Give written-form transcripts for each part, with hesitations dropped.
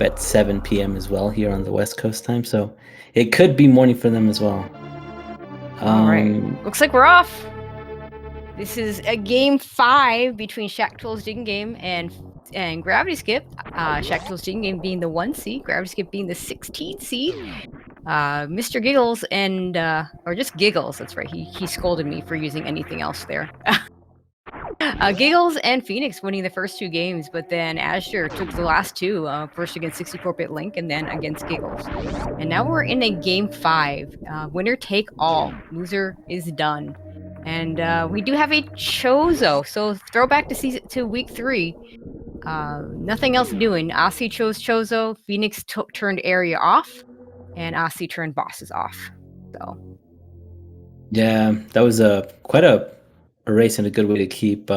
at 7 p.m. as well here on the West Coast time, so it could be morning for them as well. All right. Looks like we're off. This is a game 5 between Shaktool's Digging Game and Gravity Skip. Shaktool's Digging Game being the 1 seed, Gravity Skip being the 16th seed. Mr. Giggles and or just Giggles, that's right. He scolded me for using anything else there. Giggles and Phoenix winning the first 2 games, but then Azure took the last 2, first against 64-bit Link and then against Giggles. And now we're in a game 5. Winner take all. Loser is done. And we do have a Chozo, so throwback to week 3. Nothing else doing. Aussie chose Chozo, Phoenix turned area off, and Aussie turned bosses off. So yeah, that was quite a race and a good way to keep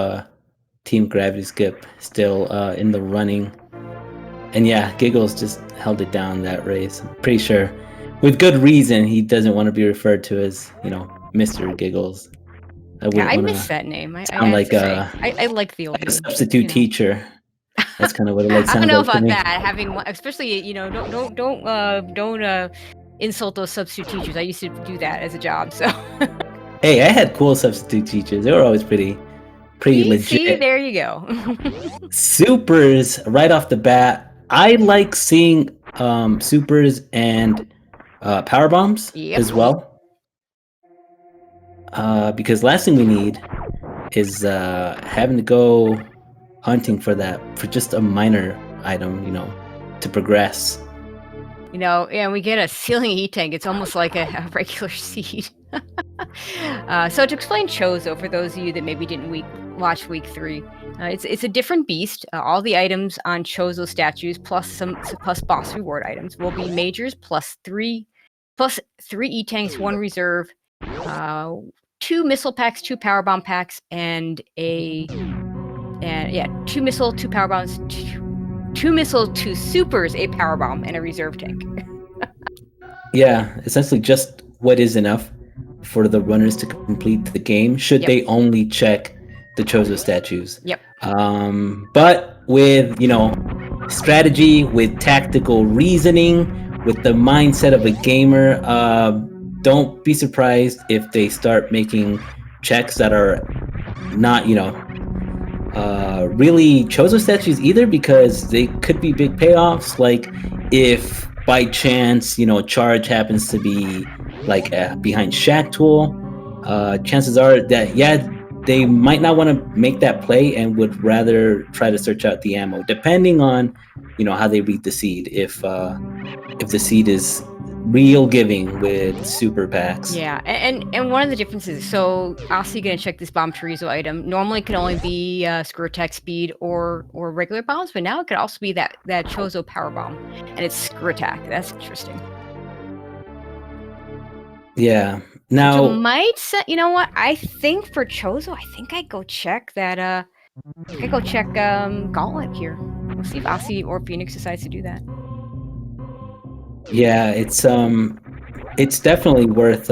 Team Gravity Skip still in the running. And yeah, Giggles just held it down that race. I'm pretty sure, with good reason, he doesn't want to be referred to as, Mr. Giggles. I miss that name. I like the old name. Substitute teacher. That's kind of what it like. I don't know about that. Having, especially, don't insult those substitute teachers. I used to do that as a job. So. Hey, I had cool substitute teachers. They were always pretty legit. See, there you go. Supers right off the bat. I like seeing supers and power bombs as well. Because last thing we need is having to go hunting for just a minor item, to progress. And we get a ceiling heat tank. It's almost like a regular seed. So to explain Chozo, for those of you that maybe didn't watch week 3, it's a different beast. All the items on Chozo statues plus boss reward items will be majors plus 3 E tanks, 1 reserve, 2 missile packs, 2 power bomb packs, and 2 missile, 2 power bombs, 2 missile, 2 supers, a power bomb, and a reserve tank. Yeah, essentially just what is enough for the runners to complete the game, should they only check the Chozo statues. Yep. But with, strategy, with tactical reasoning, with the mindset of a gamer, don't be surprised if they start making checks that are not, really Chozo statues either, because they could be big payoffs. Like if by chance, charge happens to be like behind Shaktool, chances are that, they might not want to make that play and would rather try to search out the ammo, depending on, how they read the seed. If the seed is real giving with super packs. Yeah, and one of the differences, so Aussie gonna check this bomb chorizo item. Normally it can only be screw attack speed or regular bombs, but now it could also be that Chozo power bomb, and it's screw attack. That's interesting. Yeah. Now might set, you know what? I think for Chozo, I think I'd go check that Gauntlet here. We'll see if Aussie or Phoenix decides to do that. Yeah, it's definitely worth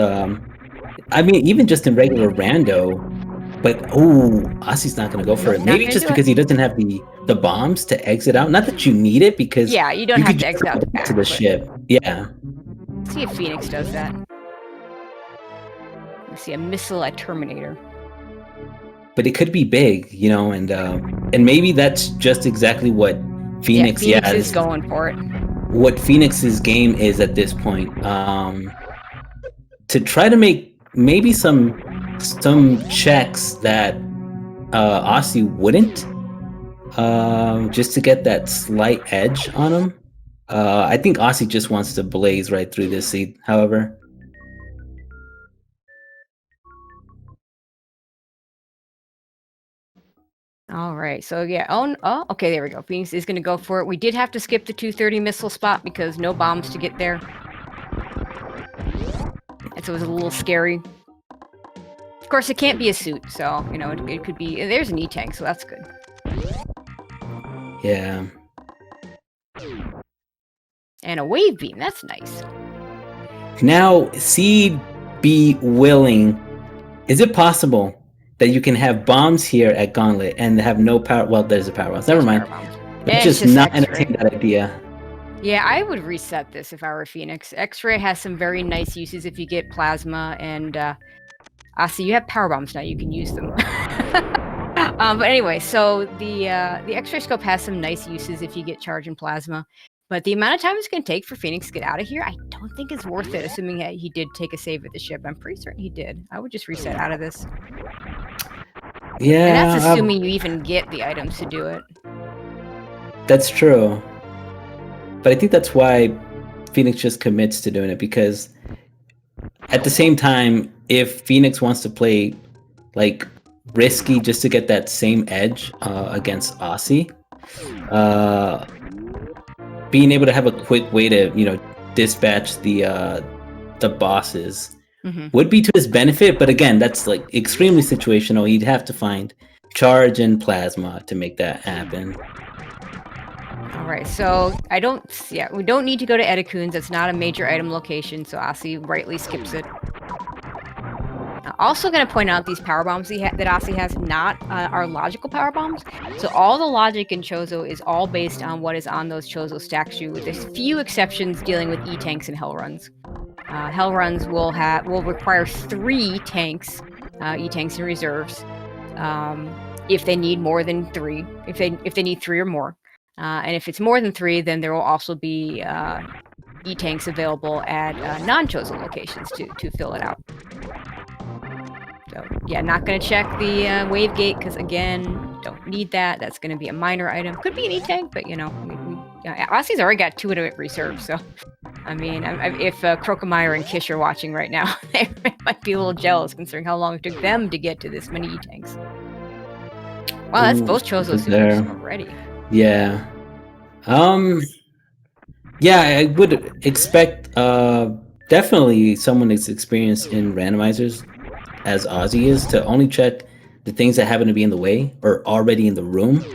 even just in regular rando, but Aussie's not gonna go for it. Maybe just because he doesn't have the bombs to exit out. Not that you need it, because you don't have to exit out to the ship. Yeah. Let's see if Phoenix does that. Let's see, a missile at Terminator. But it could be big, and maybe that's just exactly what Phoenix is going for it. What Phoenix's game is at this point, to try to make maybe some checks that Aussie wouldn't, just to get that slight edge on him. I think Aussie just wants to blaze right through this seed, however. All right, so okay, there we go. Phoenix is going to go for it. We did have to skip the 230 missile spot because no bombs to get there. And so it was a little scary. Of course, it can't be a suit, so, it could be... There's an E-tank, so that's good. Yeah. And a wave beam, that's nice. Now, Seed be willing. Is it possible that you can have bombs here at Gauntlet and have no power? Well, there's a power bombs. Never mind. Let's just not entertain that idea. Yeah, I would reset this if I were Phoenix. X-ray has some very nice uses if you get plasma, and see, you have power bombs now. You can use them. But anyway, so the X-ray scope has some nice uses if you get charge and plasma. But the amount of time it's going to take for Phoenix to get out of here, I don't think is worth it, assuming that he did take a save at the ship. I'm pretty certain he did. I would just reset out of this. Yeah. And that's assuming you even get the items to do it. That's true. But I think that's why Phoenix just commits to doing it, because at the same time, if Phoenix wants to play like risky just to get that same edge against Aussie, being able to have a quick way to, you know, dispatch the bosses would be to his benefit. But again, that's like extremely situational. He'd have to find charge and plasma to make that happen. All right, so we don't need to go to Edicoons. That's not a major item location, so Aussie rightly skips it. Also going to point out these power bombs that Aussie has are logical power bombs. So all the logic in Chozo is all based on what is on those Chozo stack shoe, with a few exceptions dealing with E-tanks and Hell Runs. Hell Runs will require 3 tanks, E-tanks and reserves, if they need more than 3. If they need 3 or more. And if it's more than 3, then there will also be E-tanks available at non-Chozo locations to fill it out. So yeah, not going to check the wave gate because, again, don't need that. That's going to be a minor item. Could be an E-tank, but, you know, Aussie's already got 2 of it reserved. So, I mean, if Crocomire and Kish are watching right now, they might be a little jealous considering how long it took them to get to this many E-tanks. Wow, that's both Chozo supers already. Yeah. Yeah, I would expect definitely someone that's experienced in randomizers, as Ozzy is, to only check the things that happen to be in the way or already in the room.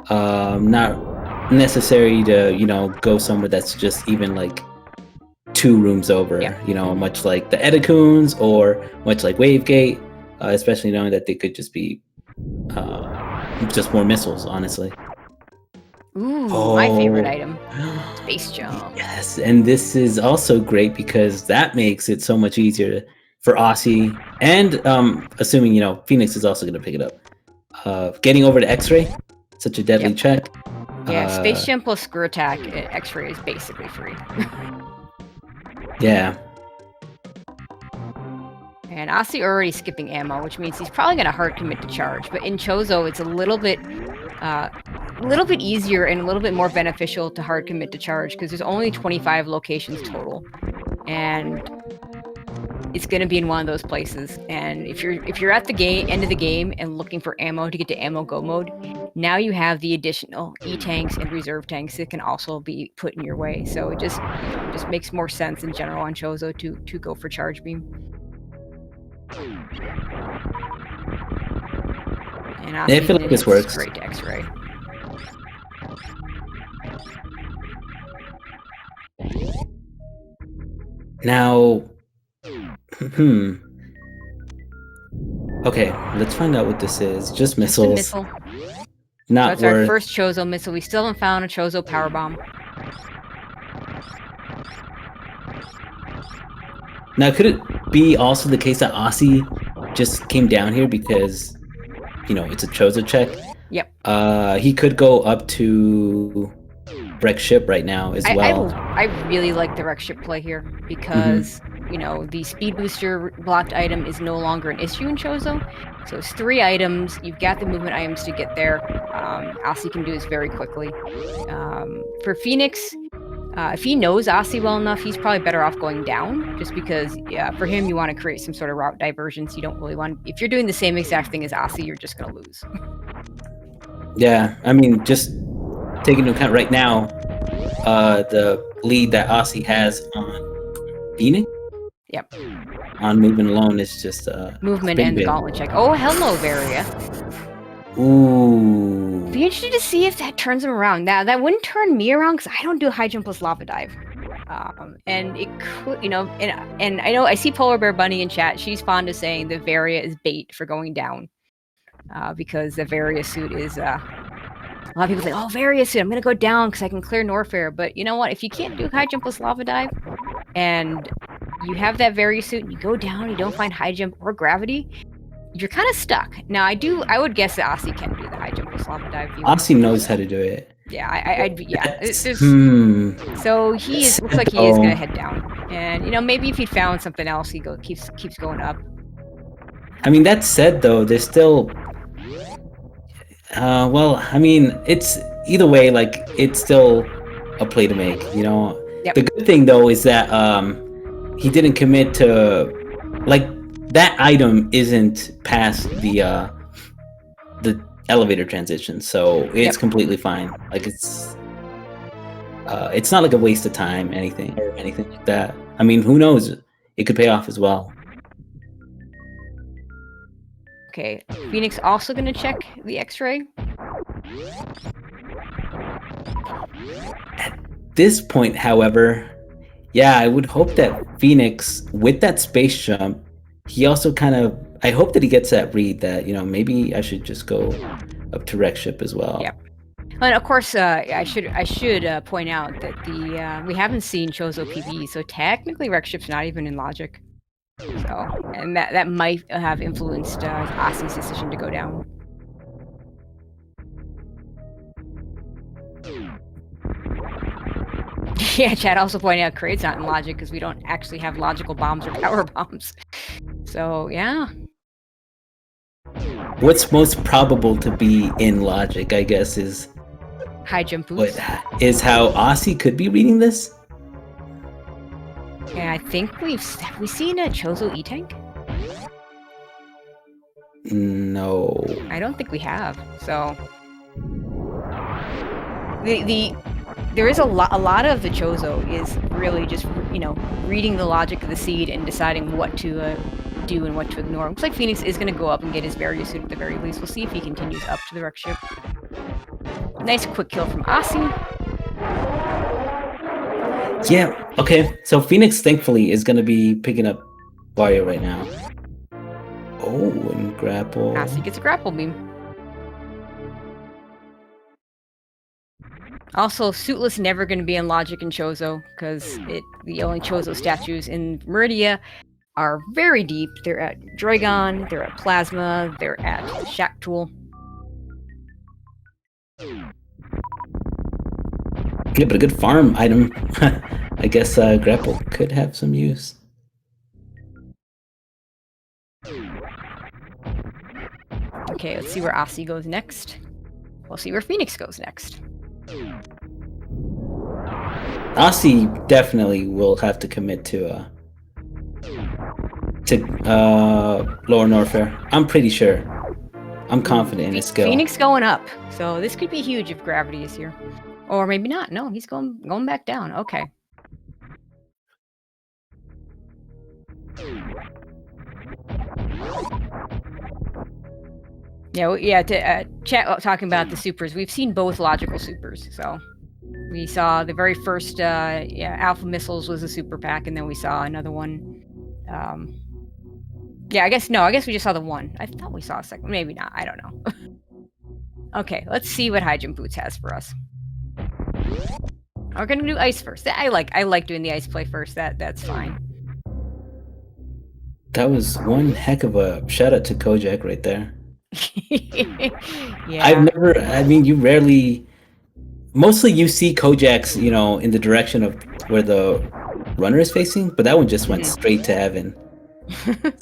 Not necessary to, you know, go somewhere that's just even like 2 rooms over, you know, much like the Edicoons or much like Wavegate, especially knowing that they could just be just more missiles, honestly. Ooh, my favorite item. Space jump. Yes, and this is also great because that makes it so much easier for Aussie, and assuming, you know, Phoenix is also going to pick it up. Getting over to X-ray, such a deadly check. Yeah, space jump plus screw attack at X-ray is basically free. Yeah. And Aussie already skipping ammo, which means he's probably going to hard commit to charge. But in Chozo, it's a little bit easier and a little bit more beneficial to hard commit to charge because there's only 25 locations total, and it's going to be in one of those places. And if you're at the end of the game and looking for ammo to get to ammo go mode, now you have the additional E-tanks and reserve tanks that can also be put in your way. So it just makes more sense in general on Chozo to go for charge beam. And I feel like this works. Straight to X-ray. Now, okay, let's find out what this is. Just missiles. Just a missile. Not so that's our first Chozo missile. We still haven't found a Chozo power bomb. Now, could it be also the case that Aussie just came down here because, you know, it's a Chozo check? Yep. He could go up to wreck ship right now as well. I really like the wreck ship play here because, you know, the speed booster blocked item is no longer an issue in Chozo. So it's 3 items. You've got the movement items to get there. Aussie can do this very quickly. For Phoenix, if he knows Aussie well enough, he's probably better off going down, just because, for him, you want to create some sort of route diversions. You don't really want... If you're doing the same exact thing as Aussie, you're just going to lose. Yeah, I mean, just taking into account right now, the lead that Aussie has on Phoenix. Yep. On movement alone is just movement and the gauntlet check. Oh, hello, Varia. Ooh. Be interested to see if that turns him around. Now, that wouldn't turn me around because I don't do high jump plus lava dive. And it could, you know, and I know I see Polar Bear Bunny in chat. She's fond of saying the Varia is bait for going down, because the Varia suit is A lot of people say, "Oh, various suit. I'm gonna go down because I can clear Norfair." But you know what? If you can't do high jump plus lava dive, and you have that various suit, and you go down, you don't find high jump or gravity, you're kind of stuck. Now, I would guess that Aussie can do the high jump plus lava dive. Aussie knows how to do it. Yeah, yeah. So he looks like he is gonna head down, and maybe if he found something else, he keeps going up. I mean, that said, though, there's still. Well, I mean, it's either way. Like, it's still a play to make. Yep. The good thing though is that he didn't commit to like that item isn't past the elevator transition, so it's completely fine. Like it's not like a waste of time, anything like that. I mean, who knows? It could pay off as well. Okay, Phoenix also gonna check the X-ray. At this point, however, yeah, I would hope that Phoenix, with that space jump, he also I hope that he gets that read that, maybe I should just go up to Wreck Ship as well. Yep. And of course, I should point out that we haven't seen Chozo PB, so technically Wreck Ship's not even in logic. So, and that might have influenced Assi's decision to go down. Yeah, Chad also pointed out Kraid's not in logic because we don't actually have logical bombs or power bombs. So, yeah. What's most probable to be in logic, I guess, is high jump boost. Is how Aussie could be reading this? Yeah, I think have we seen a Chozo E-Tank? No. I don't think we have. So there is a lot of the Chozo is really just reading the logic of the seed and deciding what to do and what to ignore. Looks like Phoenix is going to go up and get his various suit at the very least. We'll see if he continues up to the Wreck Ship. Nice quick kill from Aussie. Yeah, okay. So Phoenix, thankfully, is going to be picking up Wario right now. Oh, and grapple. Aussie gets a grapple beam. Also, Suitless never going to be in Logic and Chozo, because the only Chozo statues in Meridia are very deep. They're at Dragon, they're at Plasma, they're at Shaktool. Yeah, but a good farm item. I guess grapple could have some use. Okay, let's see where Aussie goes next. We'll see where Phoenix goes next. Aussie definitely will have to commit to Lower Norfair. I'm pretty sure. I'm confident in his skill. Phoenix going up, so this could be huge if gravity is here. Or maybe not. No, he's going back down. Okay. Yeah. To chat talking about the supers, we've seen both logical supers. So we saw the very first Alpha Missiles was a super pack, and then we saw another one. I guess we just saw the one. I thought we saw a second. Maybe not. I don't know. Okay, let's see what High Jump Boots has for us. We're gonna do ice first. I like doing the ice play first. That's fine. That was one heck of a shout out to Kojak right there. Yeah. You rarely, mostly you see Kojaks, in the direction of where the runner is facing, but that one just went straight to heaven.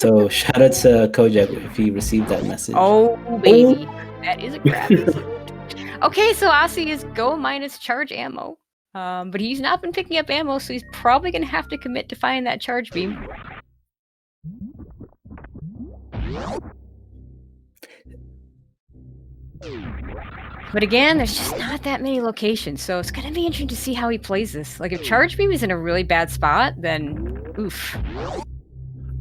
So shout out to Kojak if he received that message. Oh baby, that is a grab. Okay, so Aussie is go minus charge ammo, but he's not been picking up ammo, so he's probably gonna have to commit to finding that charge beam. But again, there's just not that many locations, so it's gonna be interesting to see how he plays this. Like, if charge beam is in a really bad spot, then oof.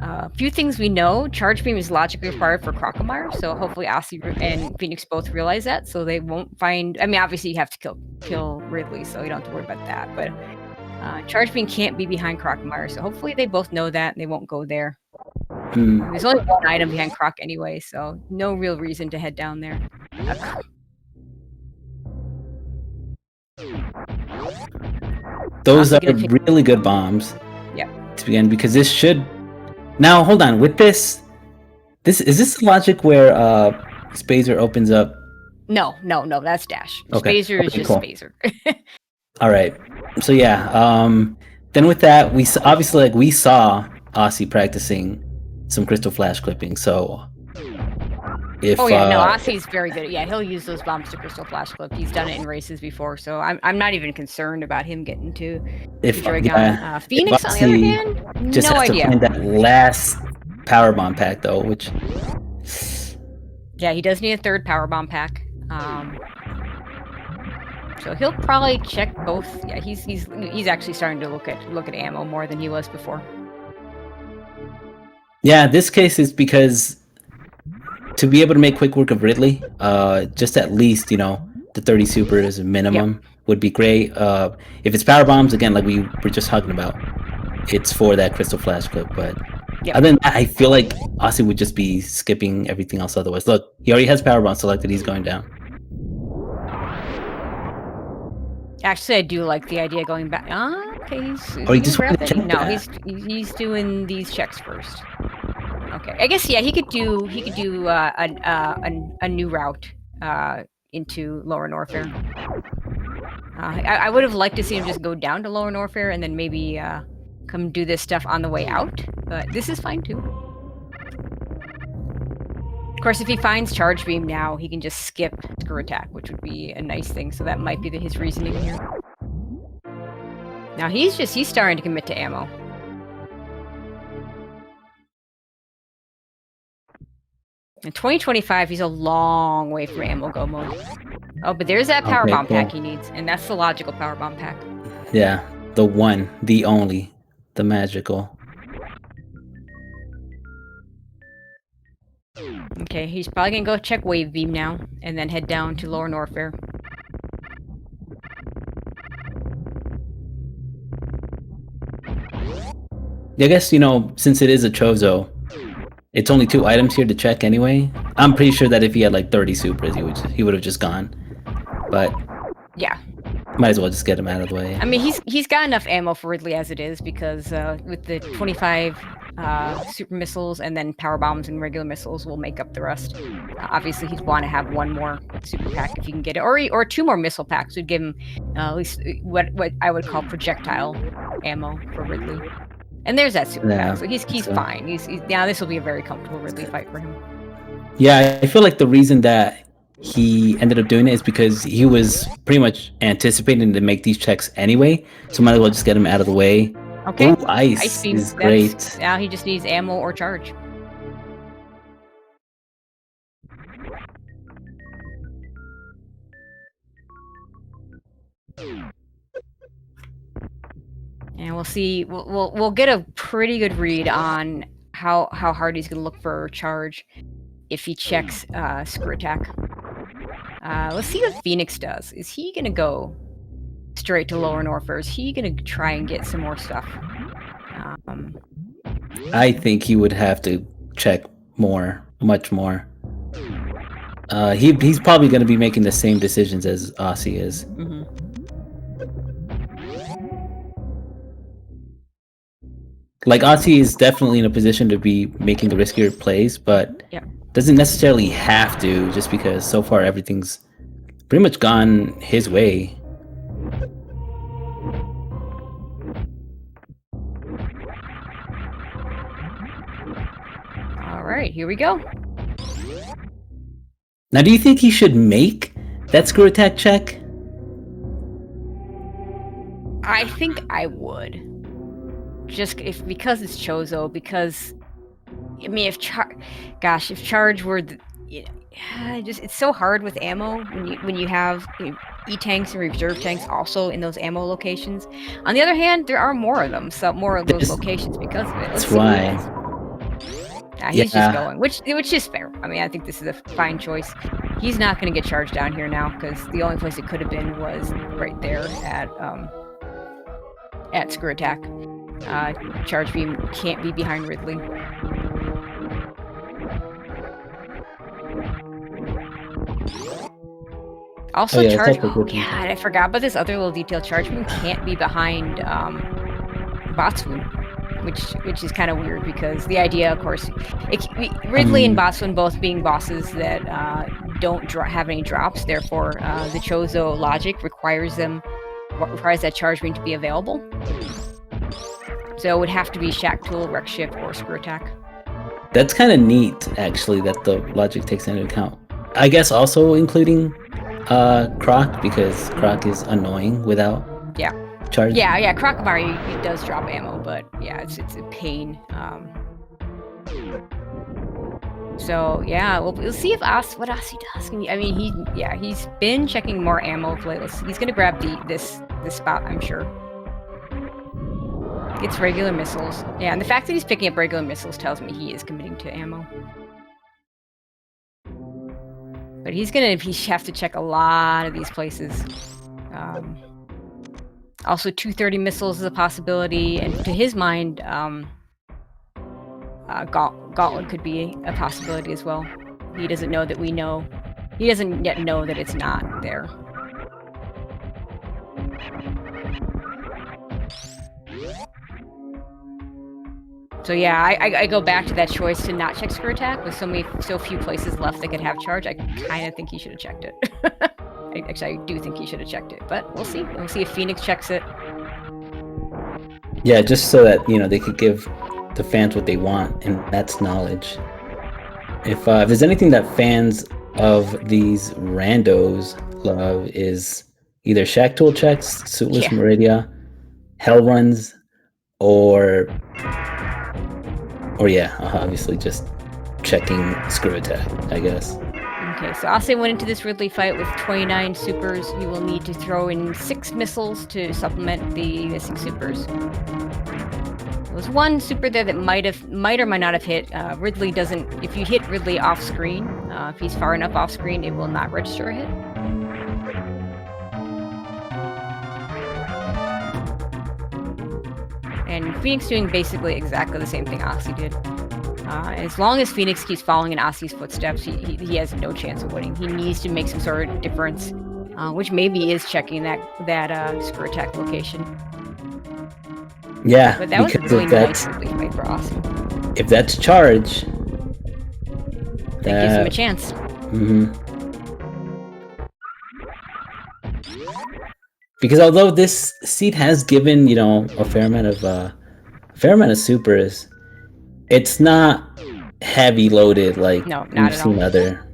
A few things we know: charge beam is logically required for Crocomire, so hopefully Aussie and Phoenix both realize that, so they won't find. I mean, obviously you have to kill Ridley, so you don't have to worry about that. But charge beam can't be behind Crocomire, so hopefully they both know that and they won't go there. There's only one item behind Croc anyway, so no real reason to head down there. Those are really good bombs. Yeah. To begin, because this should. Now hold on. With this is this the logic where Spazer opens up? No, that's Dash. Okay. Spazer is just cool. Spazer. All right. So yeah. Then with that, obviously we saw Aussie practicing some Crystal Flash clipping. So if Aussie's very good. Yeah, he'll use those bombs to Crystal Flash clip. He's done it in races before, so I'm not even concerned about him getting to Joy-Con. Phoenix, on the other hand, just no has idea. To find that last power bomb pack though, which. Yeah, he does need a third power bomb pack. So he'll probably check both. Yeah, he's actually starting to look at ammo more than he was before. Yeah, this case is because to be able to make quick work of Ridley, just at least the 30 supers minimum would be great. If it's power bombs, again, like we were just talking about, it's for that Crystal Flash clip. But other than that, I feel like Aussie would just be skipping everything else otherwise. Look, he already has power bomb selected. He's going down. Actually, I do like the idea of going back. Okay, he's doing these checks first. Okay, I guess he could do a new route into Lower Norfair. I would have liked to see him just go down to Lower Norfair and then maybe come do this stuff on the way out, but this is fine too. Of course, if he finds Charge Beam now, he can just skip Screw Attack, which would be a nice thing, so that might be his reasoning here. Now he's starting to commit to ammo. In 2025, he's a long way from ammo go mode. Oh, but there's that power bomb pack he needs, and that's the logical power bomb pack. Yeah, the one, the only, the magical. Okay, he's probably gonna go check Wave Beam now, and then head down to Lower Norfair. I guess, since it is a Chozo, it's only 2 items here to check anyway. I'm pretty sure that if he had like 30 supers, he would have just gone. But yeah, might as well just get him out of the way. I mean, he's got enough ammo for Ridley as it is, because with the 25 super missiles and then power bombs and regular missiles will make up the rest. Obviously, he'd want to have one more super pack if you can get it, or 2 more missile packs would give him at least what I would call projectile ammo for Ridley. And there's that super pack, so he's fine. This will be a very comfortable Ridley fight for him. Yeah, I feel like the reason that he ended up doing it is because he was pretty much anticipating to make these checks anyway, so might as well just get him out of the way. Okay. Ooh, ice beam is great. Now he just needs ammo or charge. And we'll see. We'll get a pretty good read on how hard he's going to look for charge if he checks Screw Attack. Let's see what Phoenix does. Is he going to go straight to Lower Norfair? Is he going to try and get some more stuff? I think he would have to check more, much more. He's probably going to be making the same decisions as Aussie is. Mm-hmm. Like, Aussie is definitely in a position to be making the riskier plays, but doesn't necessarily have to, just because so far everything's pretty much gone his way. All right, here we go. Now, do you think he should make that Screw Attack check? I think I would. Just because it's Chozo, because I mean, if Charge were it's so hard with ammo when you have E-tanks and reserve tanks also in those ammo locations. On the other hand, there are more of them, so more of those locations because of it. That's why. He's just going, which is fair. I mean, I think this is a fine choice. He's not going to get charged down here now, because the only place it could have been was right there at Screw Attack. Charge Beam can't be behind Ridley. Also, yeah, it's charge. also Oh good. yeah, and I forgot about this other little detail. Charge Beam can't be behind Botswoon, which is kind of weird because the idea, of course, Ridley and Botswoon both being bosses that don't have any drops. Therefore, the Chozo logic requires that Charge Beam to be available. So it would have to be Shaktool, Wreck Ship, or Screw Attack. That's kind of neat, actually, that the logic takes into account. I guess also including Croc, because Croc is annoying without charge. Yeah. Crocomire, it does drop ammo, but yeah, it's a pain. So yeah, we'll see if what Asi does. I mean, he's been checking more ammo of late. He's gonna grab this spot, I'm sure. Gets regular missiles. Yeah, and the fact that he's picking up regular missiles tells me he is committing to ammo. But he have to check a lot of these places. Also, 230 missiles is a possibility, and to his mind, Gauntlet could be a possibility as well. He doesn't know that we know. He doesn't yet know that it's not there. So yeah, I go back to that choice to not check Screw Attack with so few places left that could have charge. I kind of think he should have checked it. I do think he should have checked it, but we'll see. We'll see if Phoenix checks it. Yeah, just so that they could give the fans what they want, and that's knowledge. If there's anything that fans of these randos love is either Shaktool checks, Suitless Meridia, Hell Runs, or yeah, obviously just checking Screw Attack, I guess. Okay, so Ase went into this Ridley fight with 29 supers. You will need to throw in 6 missiles to supplement the missing supers. There was one super there that might or might not have hit. Ridley doesn't. If you hit Ridley off screen, if he's far enough off screen, it will not register a hit. And Phoenix doing basically exactly the same thing Ase did. As long as Phoenix keeps following in Ase's footsteps, he has no chance of winning. He needs to make some sort of difference, which maybe is checking that Screw Attack location. Yeah, but that was a really nice fight for Ase. If that's charge, that gives him a chance. Because although this seed has given a fair amount of supers, it's not heavy loaded like we've seen other.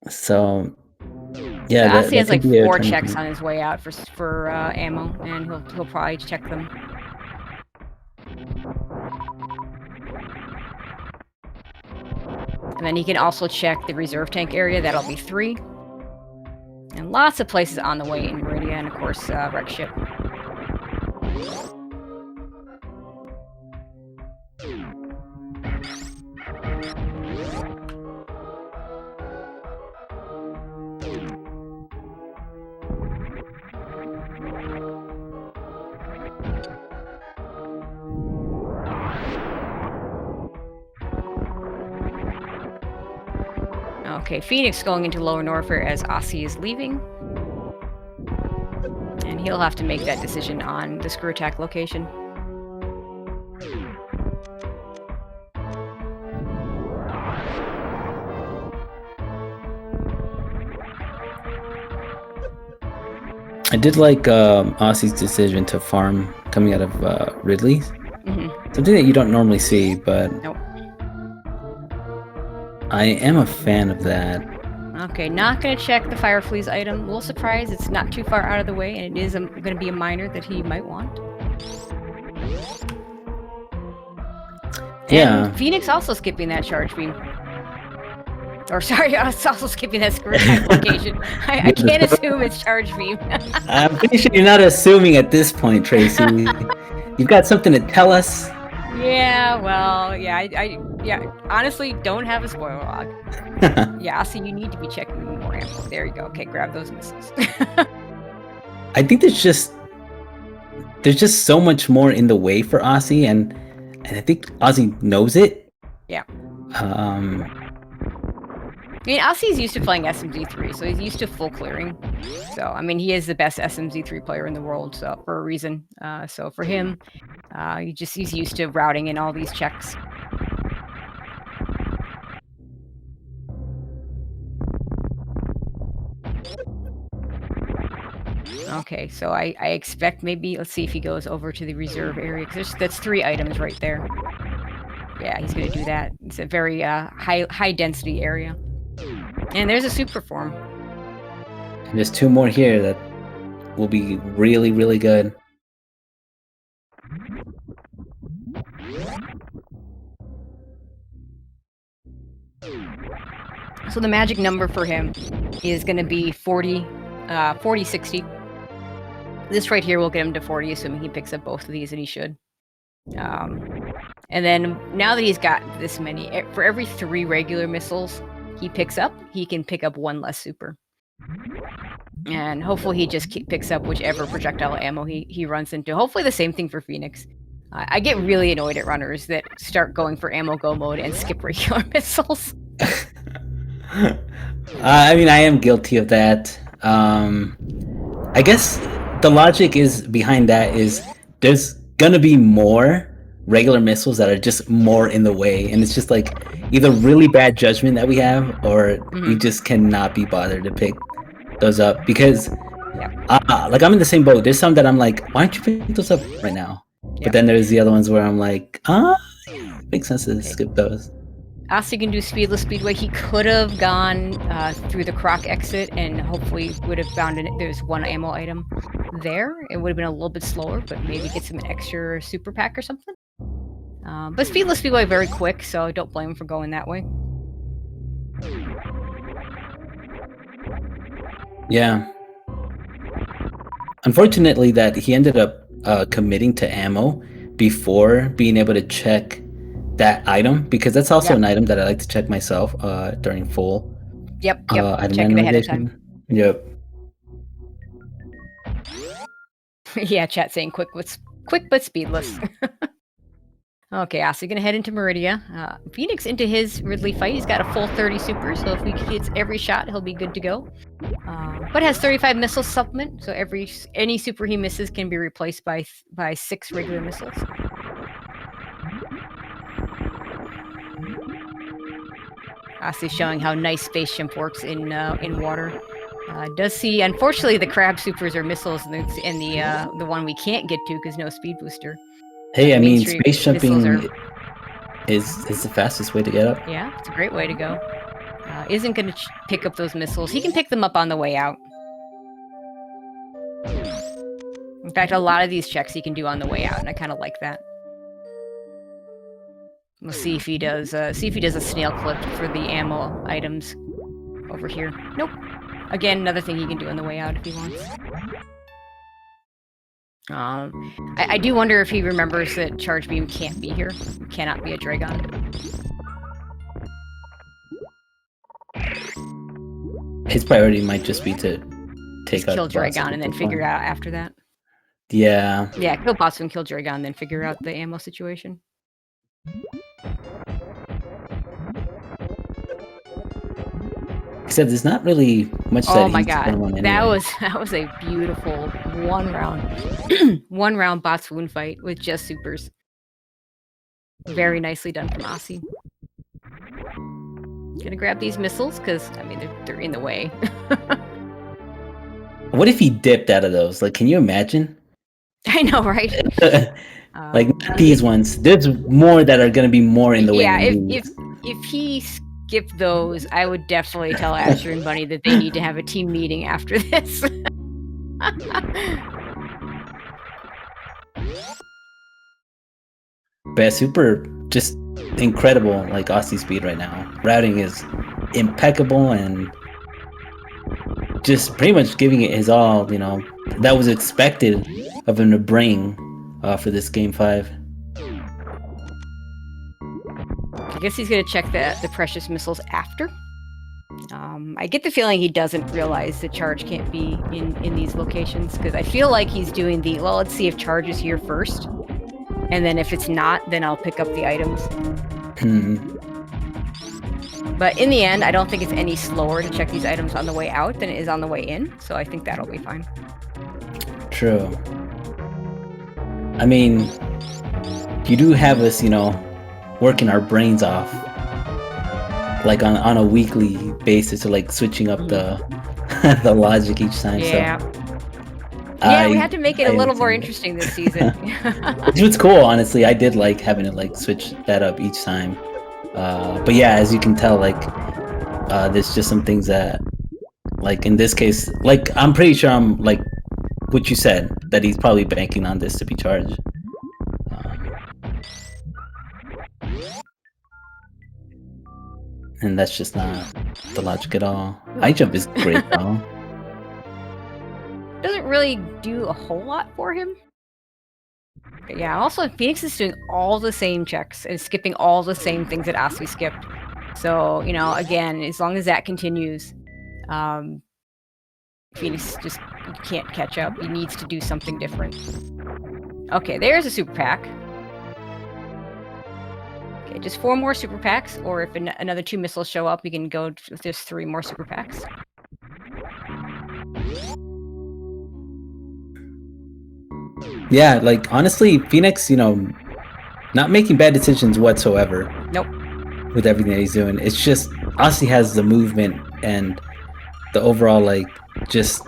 So yeah, Ase has like 4 checks on his way out for ammo, and he'll probably check them. And then he can also check the reserve tank area. That'll be 3. And lots of places on the way in Meridia, and of course, Wreck Ship. Okay, Phoenix going into Lower Norfair as Ase is leaving. And he'll have to make that decision on the Screw Attack location. I did like Ase's decision to farm coming out of Ridley's. Something that you don't normally see, but nope. I am a fan of that. Okay, not going to check the Firefleas item. A little surprised it's not too far out of the way, and it is going to be a miner that he might want. Yeah. And Phoenix also skipping that charge beam. Or sorry, I was also skipping that Screw Attack location. I can't assume it's charge beam. I'm pretty sure you're not assuming at this point, Tracy. You've got something to tell us. Yeah, well, yeah, honestly, don't have a spoiler log. Yeah, so you need to be checking more ammo. There you go. Okay, grab those missiles. I think there's just so much more in the way for Ase, and I think Ase knows it. Yeah. I mean, Ossie's used to playing SMZ3, so he's used to full clearing. So, I mean, he is the best SMZ3 player in the world, so for a reason. So for him, he's used to routing in all these checks. Okay, so I expect maybe, let's see if he goes over to the reserve area, because that's 3 items right there. Yeah, he's going to do that. It's a very high density area. And there's a super form. And there's 2 more here that will be really, really good. So the magic number for him is going to be 40, 60. This right here will get him to 40, assuming he picks up both of these, and he should. And then now that he's got this many, for every 3 regular missiles he picks up, he can pick up 1 less super. And hopefully he just picks up whichever projectile ammo he runs into. Hopefully the same thing for Phoenix. I get really annoyed at runners that start going for ammo go mode and skip regular missiles. I mean, I am guilty of that. I guess the logic is behind that is there's gonna be more regular missiles that are just more in the way, and it's just like either really bad judgment that we have, or we just cannot be bothered to pick those up because, like, I'm in the same boat. There's some that I'm like, why don't you pick those up right now? But then there's the other ones where I'm like, it makes sense to skip those. Ossie can do Speedless Speedway. He could have gone through the Croc exit and hopefully would have found there's 1 ammo item there. It would have been a little bit slower, but maybe get some extra super pack or something. But Speedless Speedway very quick, so don't blame him for going that way. Yeah. Unfortunately, that he ended up committing to ammo before being able to check that item, because that's also an item that I like to check myself during full. Yep. Item Check it ahead of time. Yep. Yeah, chat saying quick but speedless. Okay, Ossie gonna head into Meridia. Phoenix into his Ridley fight. He's got a full 30 super, so if he hits every shot, he'll be good to go. But has 35 missile supplement, so any super he misses can be replaced by 6 regular missiles. Ossie's showing how nice Space Shimp works in water. Does see, unfortunately, the crab supers are missiles, and the one we can't get to because no speed booster. Hey, I mean, space jumping is the fastest way to get up. Yeah, it's a great way to go. Isn't going to pick up those missiles. He can pick them up on the way out. In fact, a lot of these checks he can do on the way out, and I kind of like that. We'll see if he does. See if he does a snail clip for the ammo items over here. Nope. Again, another thing he can do on the way out if he wants. I do wonder if he remembers that Charge Beam can't be here. It cannot be a Dragon. His priority might just be to kill Dragon and then figure it out after that. Yeah. Yeah, kill boss and kill Dragon, and then figure out the ammo situation. Except there's not really much that my god, anyway. That was a beautiful 1 round bots wound fight with just supers. Very nicely done from Ossie. Gonna grab these missiles because I mean they're in the way. What if he dipped out of those? Like, can you imagine? I know, right? Like not these ones. There's more that are gonna be more in the way. Yeah, if he skipped those, I would definitely tell Asher and Bunny that they need to have a team meeting after this. But super just incredible, like Aussie speed right now. Routing is impeccable and just pretty much giving it his all, you know. That was expected of him to bring for this game 5. I guess he's going to check the precious missiles after. I get the feeling he doesn't realize the charge can't be in these locations, because I feel like he's doing well, let's see if charge is here first. And then if it's not, then I'll pick up the items. But in the end, I don't think it's any slower to check these items on the way out than it is on the way in. So I think that'll be fine. True. I mean, you do have us, working our brains off, like on a weekly basis, or like switching up the the logic each time. Yeah. So Yeah, we had to make it a little more understand interesting this season. Which was cool, honestly. I did like having to like switch that up each time. But yeah, as you can tell, like there's just some things that, like in this case, like I'm pretty sure I'm like what you said, that he's probably banking on this to be charged. And that's just not the logic at all. High jump is great though. Doesn't really do a whole lot for him. But yeah, also Phoenix is doing all the same checks and skipping all the same things that Asui skipped. So, again, as long as that continues, Phoenix just can't catch up. He needs to do something different. Okay, there's a super pack. Okay, just 4 more super packs, or if another 2 missiles show up, we can go with just 3 more super packs. Yeah, like honestly, Phoenix, not making bad decisions whatsoever. Nope. With everything that he's doing, it's just Aussie has the movement and the overall like just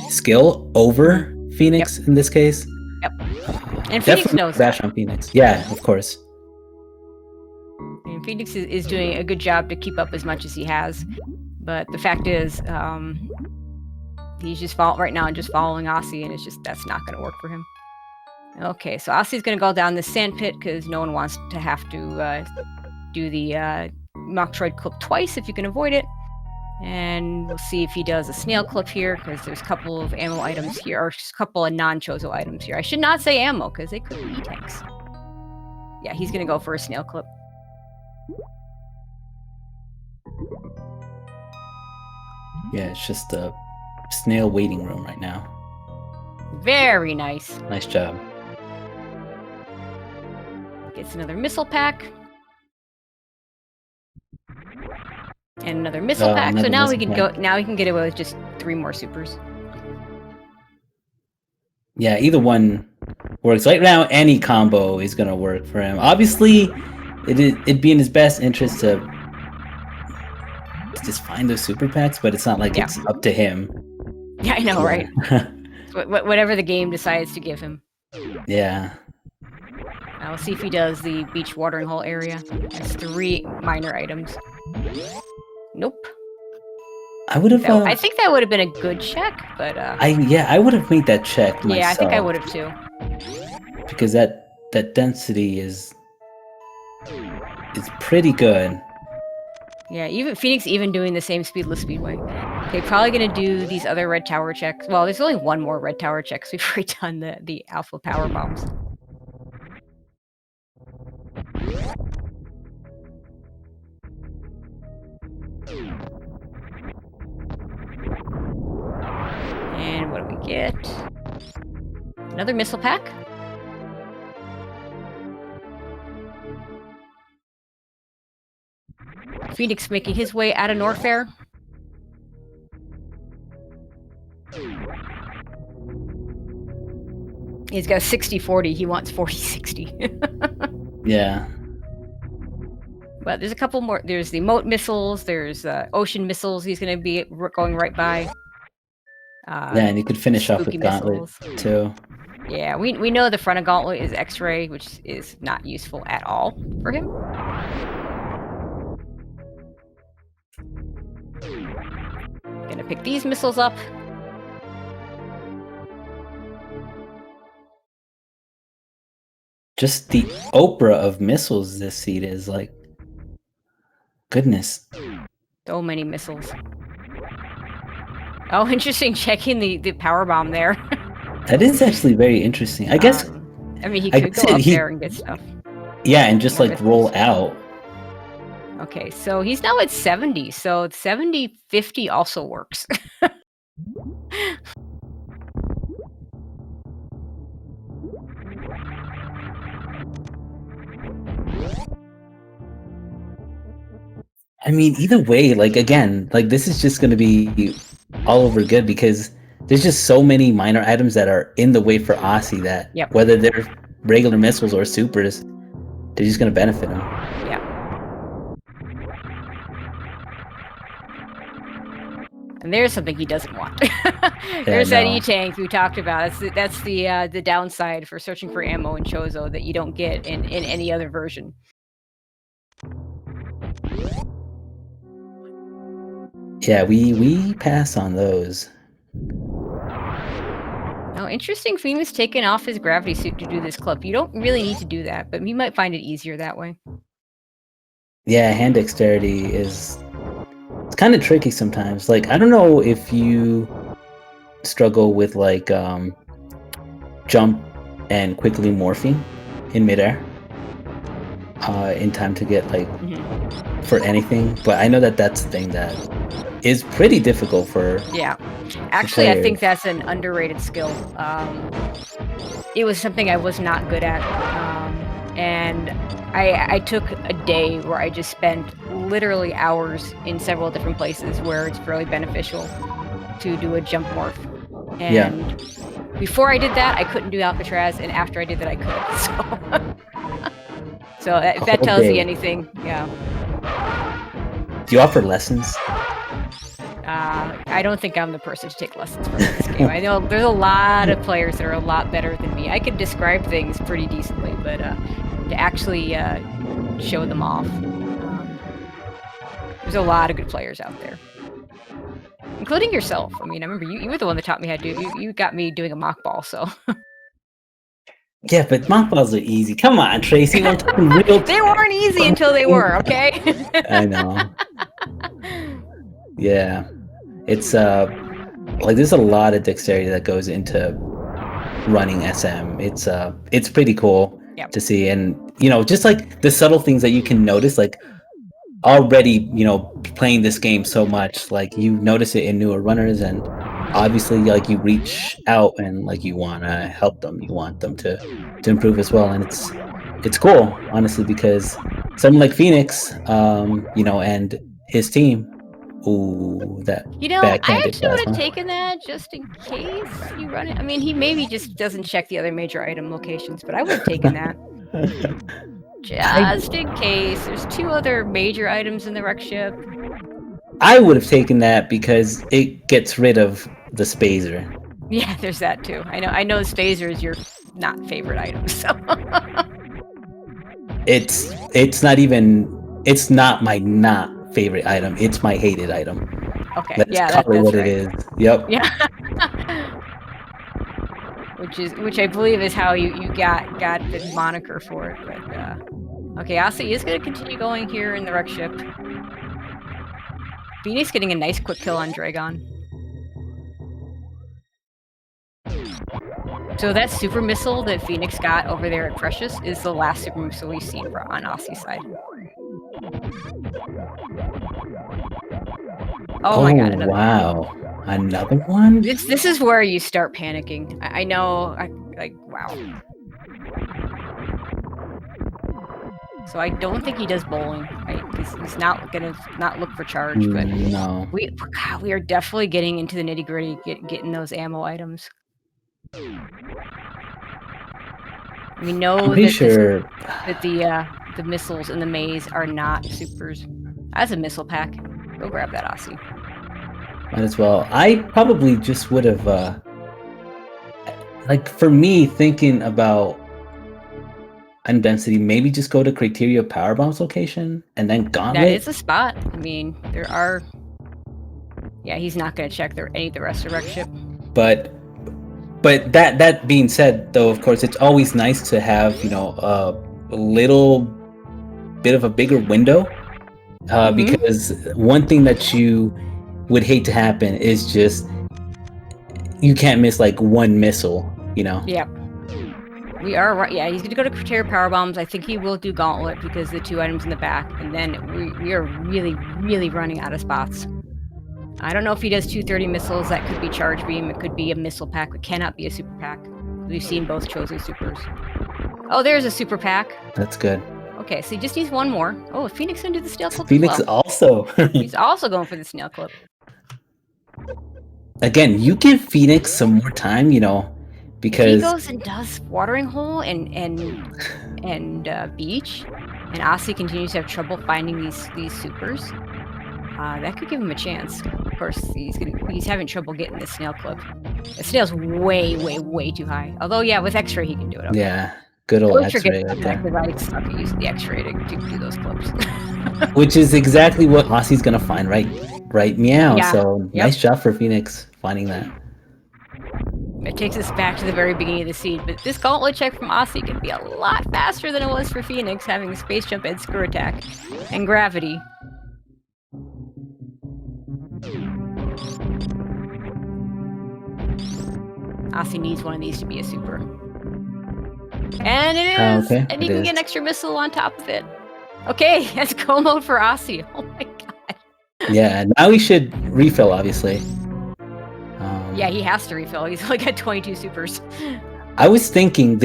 skill over Phoenix in this case. Yep. And Phoenix knows bash on Phoenix. Yeah, of course. And Phoenix is doing a good job to keep up as much as he has, but the fact is, he's just right now just following Aussie, and that's not going to work for him. Okay, so Aussie's going to go down the sand pit because no one wants to have to do the Metroid clip twice if you can avoid it. And we'll see if he does a snail clip here, because there's a couple of ammo items here, or just a couple of non-Chozo items here. I should not say ammo, because they could be E-tanks. Yeah, he's going to go for a snail clip. Yeah, it's just a snail waiting room right now. Very nice. Nice job. Gets another missile pack. And another missile pack. So now we can go. Now we can get away with just 3 more supers. Yeah, either one works. Right now, any combo is gonna work for him. Obviously, it'd be in his best interest to just find those super packs, but it's not like it's up to him. Yeah, I know, right? Whatever the game decides to give him. Yeah. We'll see if he does the beach watering hole area. That's 3 minor items. Nope. I would have. I think that would have been a good check, but I would have made that check myself. Yeah, I think I would have too. Because that density is pretty good. Yeah, even Phoenix doing the same speedless speedway. Okay, probably gonna do these other red tower checks. Well, there's only 1 more red tower check, so we've already done the alpha power bombs. And what do we get? Another missile pack. Phoenix making his way out of Norfair. He's got 60-40. He wants 40-60. Yeah. But there's a couple more. There's the moat missiles. There's ocean missiles. He's going to be going right by. Yeah, and you could finish off with Gauntlet too. Yeah, we know the front of Gauntlet is X-ray, which is not useful at all for him. Gonna pick these missiles up. Just the Oprah of missiles this seed is like, goodness. So many missiles. Oh, interesting. Checking the power bomb there. That is actually very interesting. I guess. I mean, he could go up there and get stuff. Yeah, and just like roll out. Okay, so he's now at 70. So 70-50 also works. I mean, either way, like again, like this is just going to be all over good because there's just so many minor items that are in the way for Aussie that Yep. whether they're regular missiles or supers, they're just going to benefit him. Yeah. And there's something he doesn't want. There's that E-tank we talked about. That's the downside for searching for ammo in Chozo that you don't get in any other version. Yeah, we pass on those. Oh, interesting. Phoenix taking off his gravity suit to do this clip. You don't really need to do that, but you might find it easier that way. Yeah, hand dexterity is it's kind of tricky sometimes. Like I don't know if you struggle with like jump and quickly morphing in midair in time to get like for anything, but I know that that's the thing that is pretty difficult for actually I think that's an underrated skill. It was something I was not good at, and I took a day where I just spent literally hours in several different places where it's really beneficial to do a jump morph. And before I did that, I couldn't do Alcatraz, and after I did that, I could. So if that tells you anything, yeah. Do you offer lessons? I don't think I'm the person to take lessons from this game. I know there's a lot of players that are a lot better than me. I can describe things pretty decently, but to actually show them off, there's a lot of good players out there, including yourself. I mean, I remember you were the one that taught me how to do. You got me doing a mock ball, so. Yeah, but mock balls are easy. Come on, Tracy. I'm talking real. They weren't easy until they were, okay? I know. Yeah, it's like there's a lot of dexterity that goes into running SM. It's pretty cool to see, and you know, just like the subtle things that you can notice, like already, you know, playing this game so much, like you notice it in newer runners, and obviously like you reach out and like you want to help them, you want them to improve as well, and it's cool, honestly, because someone like Phoenix, you know, and his team, that you know, I actually would have taken that just in case you run it. I mean, he maybe just doesn't check the other major item locations, but I would have taken that. Just in case. There's 2 other major items in the wreck ship. I would have taken that because it gets rid of the spazer. Yeah, there's that too. I know spazer is your not favorite item, so. It's not my not favorite item. It's my hated item. Okay. That's probably what it is. Yep. Yeah. Which I believe is how you got the moniker for it. But okay, Aussie is going to continue going here in the wreck ship. Phoenix getting a nice quick kill on Dragon. So that super missile that Phoenix got over there at Precious is the last super missile we've seen on Aussie's side. Oh my god! Wow! Another one? This is where you start panicking. I know. Wow. So I don't think he does bowling. He's not gonna look for charge, but no. We are definitely getting into the nitty gritty, getting those ammo items. We know that the missiles in the maze are not supers. That's a missile pack. Go grab that, Aussie. Might as well. I probably just would have, like for me, thinking about density, maybe just go to Criteria Power Bombs location and then Gauntlet. That is a spot. I mean, there are. Yeah, he's not going to check any of the rest of the wreck ship. But that being said, though, of course, it's always nice to have, you know, a little bit of a bigger window, because one thing that you would hate to happen is just you can't miss like one missile, you know. Yep. We are right. Yeah, he's going to go to Criteria Power Bombs. I think he will do Gauntlet because the 2 items in the back, and then we are really, really running out of spots. I don't know if he does 230 missiles. That could be Charge Beam. It could be a missile pack. It cannot be a super pack. We've seen both Chozo supers. Oh, there's a super pack. That's good. Okay, so he just needs one more. Oh, Phoenix gonna do the snail clip Phoenix as well. also. He's also going for the snail clip. Again, you give Phoenix some more time, you know, because if he goes and does watering hole and beach, and Aussie continues to have trouble finding these supers, that could give him a chance. Of course, he's having trouble getting the snail clip. The snail's way too high. Although, yeah, with X-ray he can do it. Okay. Yeah, good old X-ray right there. Because I suck at using the X-ray to do those clips. Which is exactly what Aussie's gonna find, right? Meow. Yeah. So nice job for Phoenix finding that. It takes us back to the very beginning of the seed, but this gauntlet check from Aussie can be a lot faster than it was for Phoenix, having space jump and screw attack and gravity. Aussie needs one of these to be a super. And it is! Okay, and he can get an extra missile on top of it. Okay, that's go mode for Aussie. Oh my god. Yeah, now he should refill, obviously. Yeah, he has to refill. He's only got 22 supers. I was thinking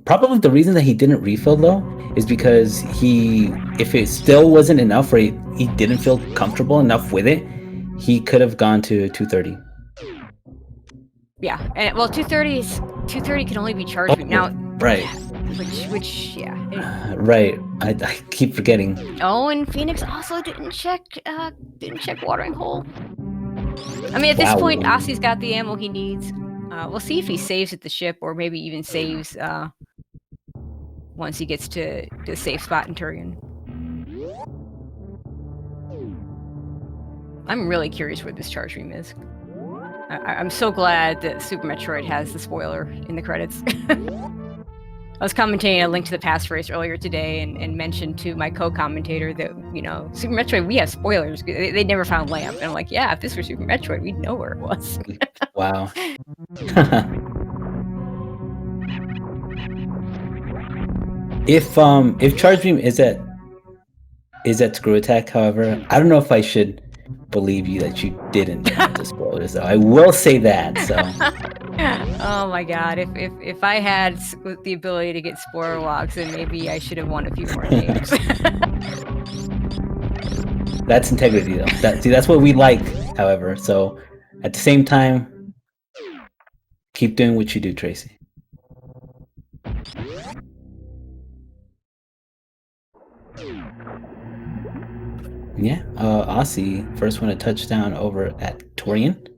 probably the reason that he didn't refill though is because if it still wasn't enough or he didn't feel comfortable enough with it, he could have gone to 230. Yeah, and well, 230 can only be charged now. Right. Which yeah. Right. I keep forgetting. Oh, and Phoenix also didn't check watering hole. I mean, at this point, Aussie's got the ammo he needs. We'll see if he saves at the ship, or maybe even saves once he gets to the safe spot in Turian. I'm really curious where this charge room is. I'm so glad that Super Metroid has the spoiler in the credits. I was commentating a Link to the Past race earlier today and mentioned to my co-commentator that, you know, Super Metroid, we have spoilers. They never found Lamp. And I'm like, yeah, if this were Super Metroid, we'd know where it was. Wow. If Charge Beam is at Screw Attack, however, I don't know if I should believe you that you didn't get the spoilers, though. I will say that, so... Oh my god, if I had the ability to get spoiler locks, then maybe I should have won a few more games. That's integrity, though. That's what we like, however. So, at the same time, keep doing what you do, Tracy. Yeah, Aussie, first one to touchdown over at Torian.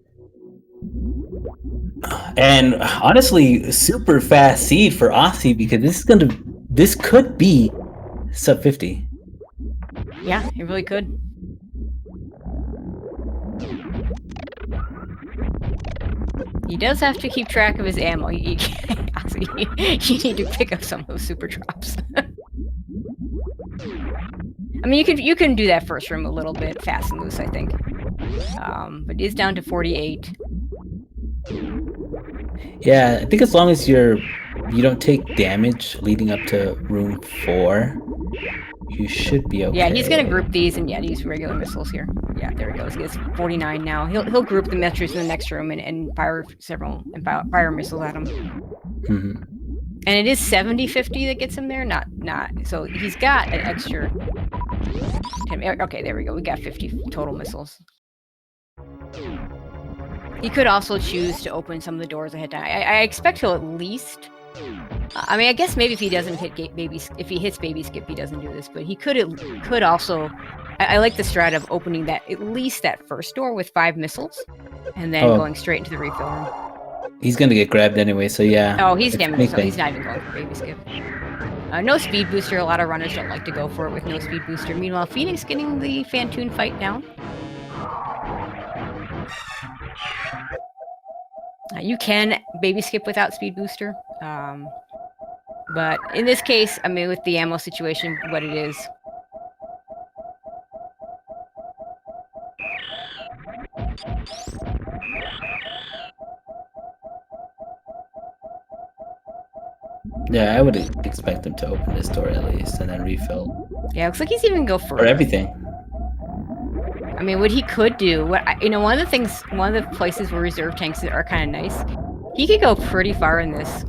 And honestly, super fast seed for Aussie because this could be sub 50. Yeah, it really could. He does have to keep track of his ammo. You need to pick up some of those super drops. I mean, you can do that first room a little bit fast and loose, I think. But it's down to 48. Yeah, I think as long as you don't take damage leading up to room 4, you should be okay. Yeah, he's gonna group these and use regular missiles here. Yeah, there he goes. He has 49 now. He'll group the Metros in the next room and fire fire missiles at him. Mm-hmm. And it is 70-50 that gets him there, not. So he's got an extra. Okay, there we go. We got 50 total missiles. He could also choose to open some of the doors ahead of time. I expect he'll at least. I mean, I guess maybe if he doesn't hit if he hits Baby Skip, he doesn't do this. But he could also. I like the strat of opening at least that first door with 5 missiles, and then going straight into the refill room. He's gonna get grabbed anyway, so yeah. Oh, he's damaged, so he's not even going for Baby Skip. No speed booster. A lot of runners don't like to go for it with no speed booster. Meanwhile, Phoenix getting the Fantoon fight down. You can Baby Skip without speed booster, but in this case, I mean, with the ammo situation, what it is. Yeah, I would expect him to open this door at least and then refill. Yeah, looks like he's even go for everything. I mean, what he could do, one of the places where reserve tanks are kind of nice, he could go pretty far in this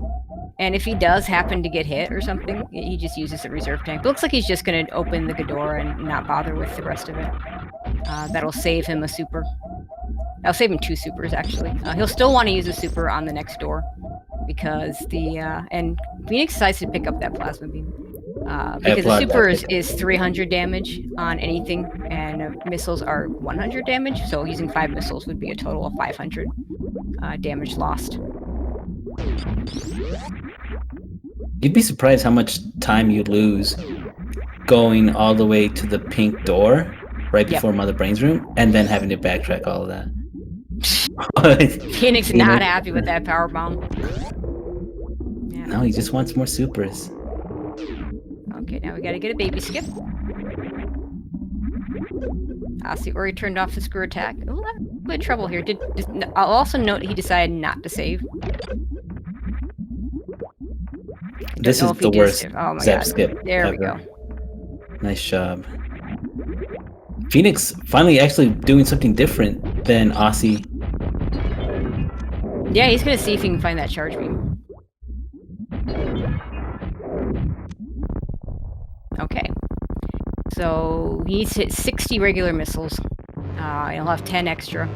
And if he does happen to get hit or something, he just uses the reserve tank. But looks like he's just going to open the Ghidorah and not bother with the rest of it. That'll save him a super. I'll save him 2 supers, actually. He'll still want to use a super on the next door because and Phoenix decides to pick up that plasma beam. Because the super is 300 damage on anything, and missiles are 100 damage, so using 5 missiles would be a total of 500 damage lost. You'd be surprised how much time you'd lose going all the way to the pink door right before Mother Brain's room, and then having to backtrack all of that. Phoenix not happy with that power bomb. Yeah. No, he just wants more supers. Okay, now we gotta get a baby skip. I'll see where he turned off the screw attack. Oh, I'm in bit of trouble here. I'll also note he decided not to save. This is the worst zap skip. There ever. We go. Nice job. Phoenix finally actually doing something different than Aussie. Yeah, he's gonna see if he can find that charge beam. Okay. So he needs to hit 60 regular missiles. He'll have 10 extra,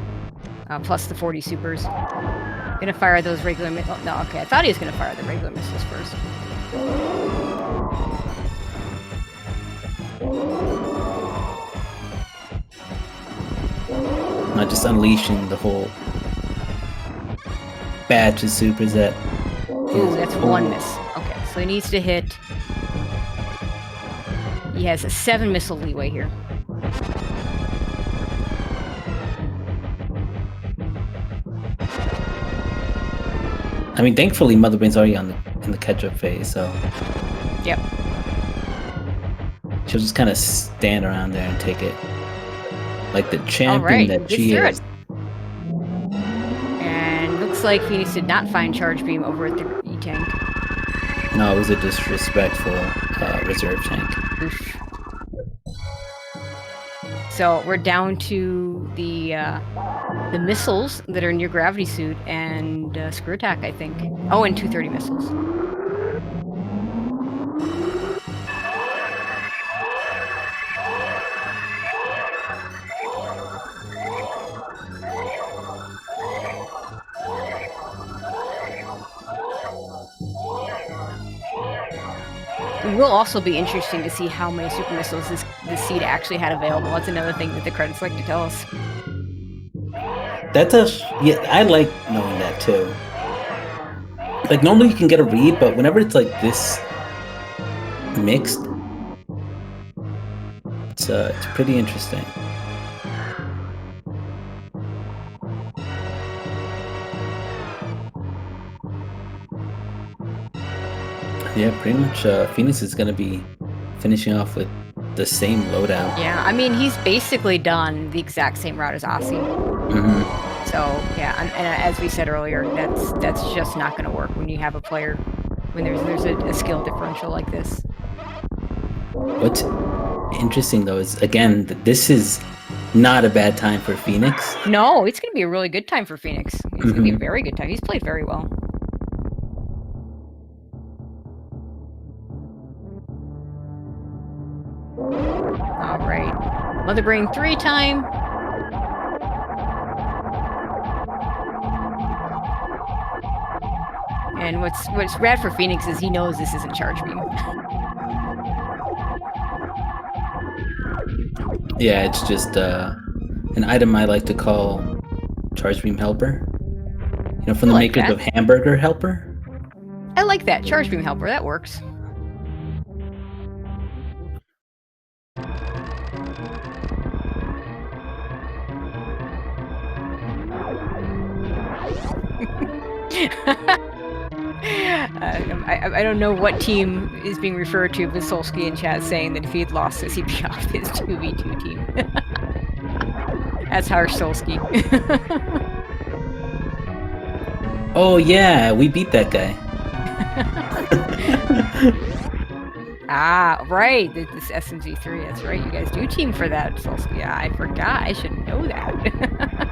plus the 40 supers. Gonna fire those regular missiles. Oh, no, okay. I thought he was gonna fire the regular missiles first. Not just unleashing the whole batch of supers that. Ooh, that's 1 miss. Okay, so he needs to hit. He has a 7 missile leeway here. I mean, thankfully, Mother Brain's already in the catch-up phase, so. Yep. She'll just kind of stand around there and take it, like the champion that she is. And looks like Phoenix did not find charge beam over at the E-tank. No, it was a disrespectful reserve tank. Oof. So we're down to the missiles that are near gravity suit and screw attack, I think. Oh, and 230 missiles. It will also be interesting to see how many super missiles this seed actually had available. That's another thing that the credits like to tell us. Yeah, I like knowing that too. Like normally you can get a read, but whenever it's like this mixed, it's pretty interesting. Yeah, pretty much Phoenix is going to be finishing off with the same loadout. Yeah, I mean, he's basically done the exact same route as Aussie. Mm-hmm. So, yeah, and as we said earlier, that's just not going to work when you have a player, when there's a skill differential like this. What's interesting, though, is, again, this is not a bad time for Phoenix. No, it's going to be a really good time for Phoenix. It's going to be a very good time. He's played very well. All right, Mother Brain 3 time. And what's rad for Phoenix is he knows this isn't charge beam. Yeah, it's just an item I like to call charge beam helper. You know, from the makers of Hamburger Helper. I like that. Charge beam helper, that works. I don't know what team is being referred to, but Solsky in chat saying that if he had lost this, he'd be off his 2v2 team. That's harsh, Solsky. Oh yeah, we beat that guy. Ah, right, this SMG3, that's right, you guys do team for that, Solsky. Yeah, I forgot, I should know that.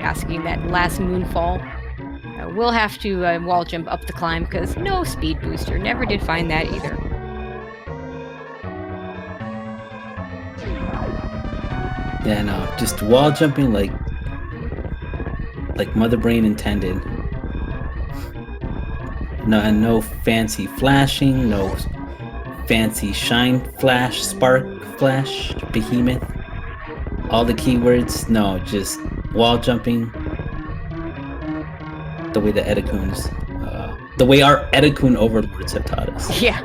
asking that last moonfall. We'll have to wall jump up the climb because no speed booster. Never did find that either. Yeah, no, just wall jumping like Mother Brain intended. No, and no fancy flashing, no fancy shine flash, spark flash, behemoth. All the keywords, no, just wall jumping. The way the Edakuns, the way our Edakun overlords have taught us. Yeah.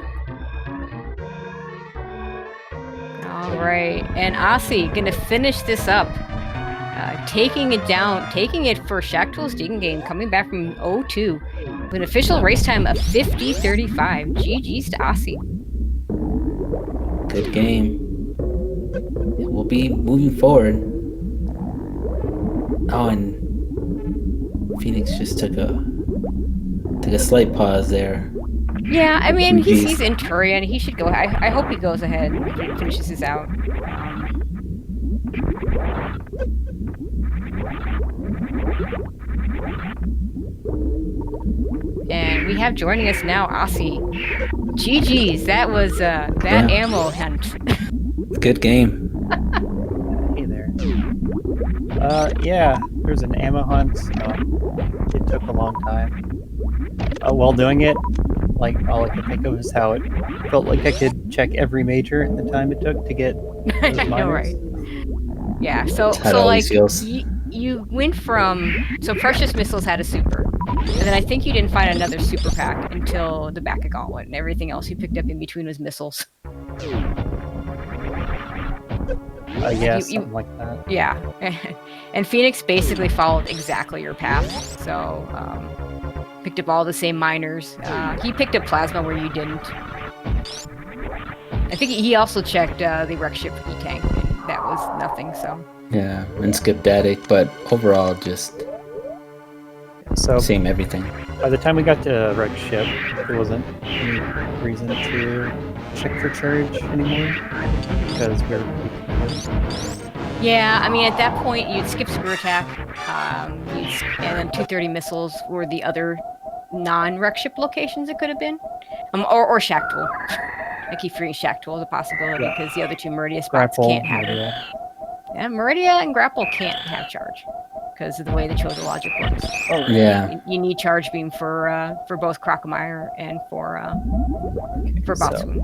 All right, and Asi gonna finish this up, taking it for Shaktool's Digging Game, coming back from 0-2 with an official race time of 50:35. GG's to Asi. Good game. We'll be moving forward. Oh, and Phoenix just took a slight pause there. Yeah, I mean, he's in Turian. He should go. I hope he goes ahead and finishes this out. And we have joining us now, Asi. GG's. That was ammo hunt. Good game. Hey there. Yeah, there's an ammo hunt. It took a long time. While doing it, like all I could think of is how it felt like I could check every major in the time it took to get those I know, right? minors. Yeah. So like you went from Precious Missiles had a super, and then I think you didn't find another super pack until the back of Gauntlet, and everything else you picked up in between was missiles. Yeah, something like that. Yeah. And Phoenix basically followed exactly your path. So picked up all the same miners. He picked up plasma where you didn't. I think he also checked the wreck ship E-tank, and that was nothing. So yeah, and skipped attic, but overall just same everything. By the time we got to wreck ship, there wasn't any reason to check for charge anymore because we were. Yeah, I mean, at that point, you'd skip screw attack, and then 230 missiles were the other non-wreck ship locations it could have been, or Shaktool. I keep forgetting Shaktool as a possibility because the other two Meridia spots can't have it. Yeah, Meridia and Grapple can't have charge because of the way the Chozo logic works. Oh, yeah. You need charge beam for both Crocomire and for Batsun.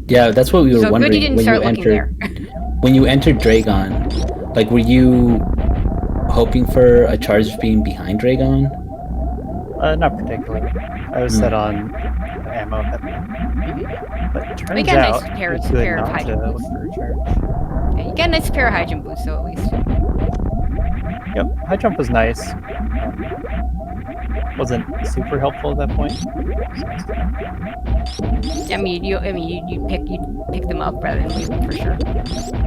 Yeah, that's what we were wondering. So good you didn't start looking there. When you entered Dragon, like, were you hoping for a charge beam behind Dragon? Not particularly. I was set on ammo heavy. But it turns you got a out nice pair it's of good not hygiene to look boots. for a charge. Yeah, you got a nice pair of hygiene boots, though, at least. Yep, high jump was nice. Wasn't super helpful at that point. I mean, you pick them up rather than leave them for sure.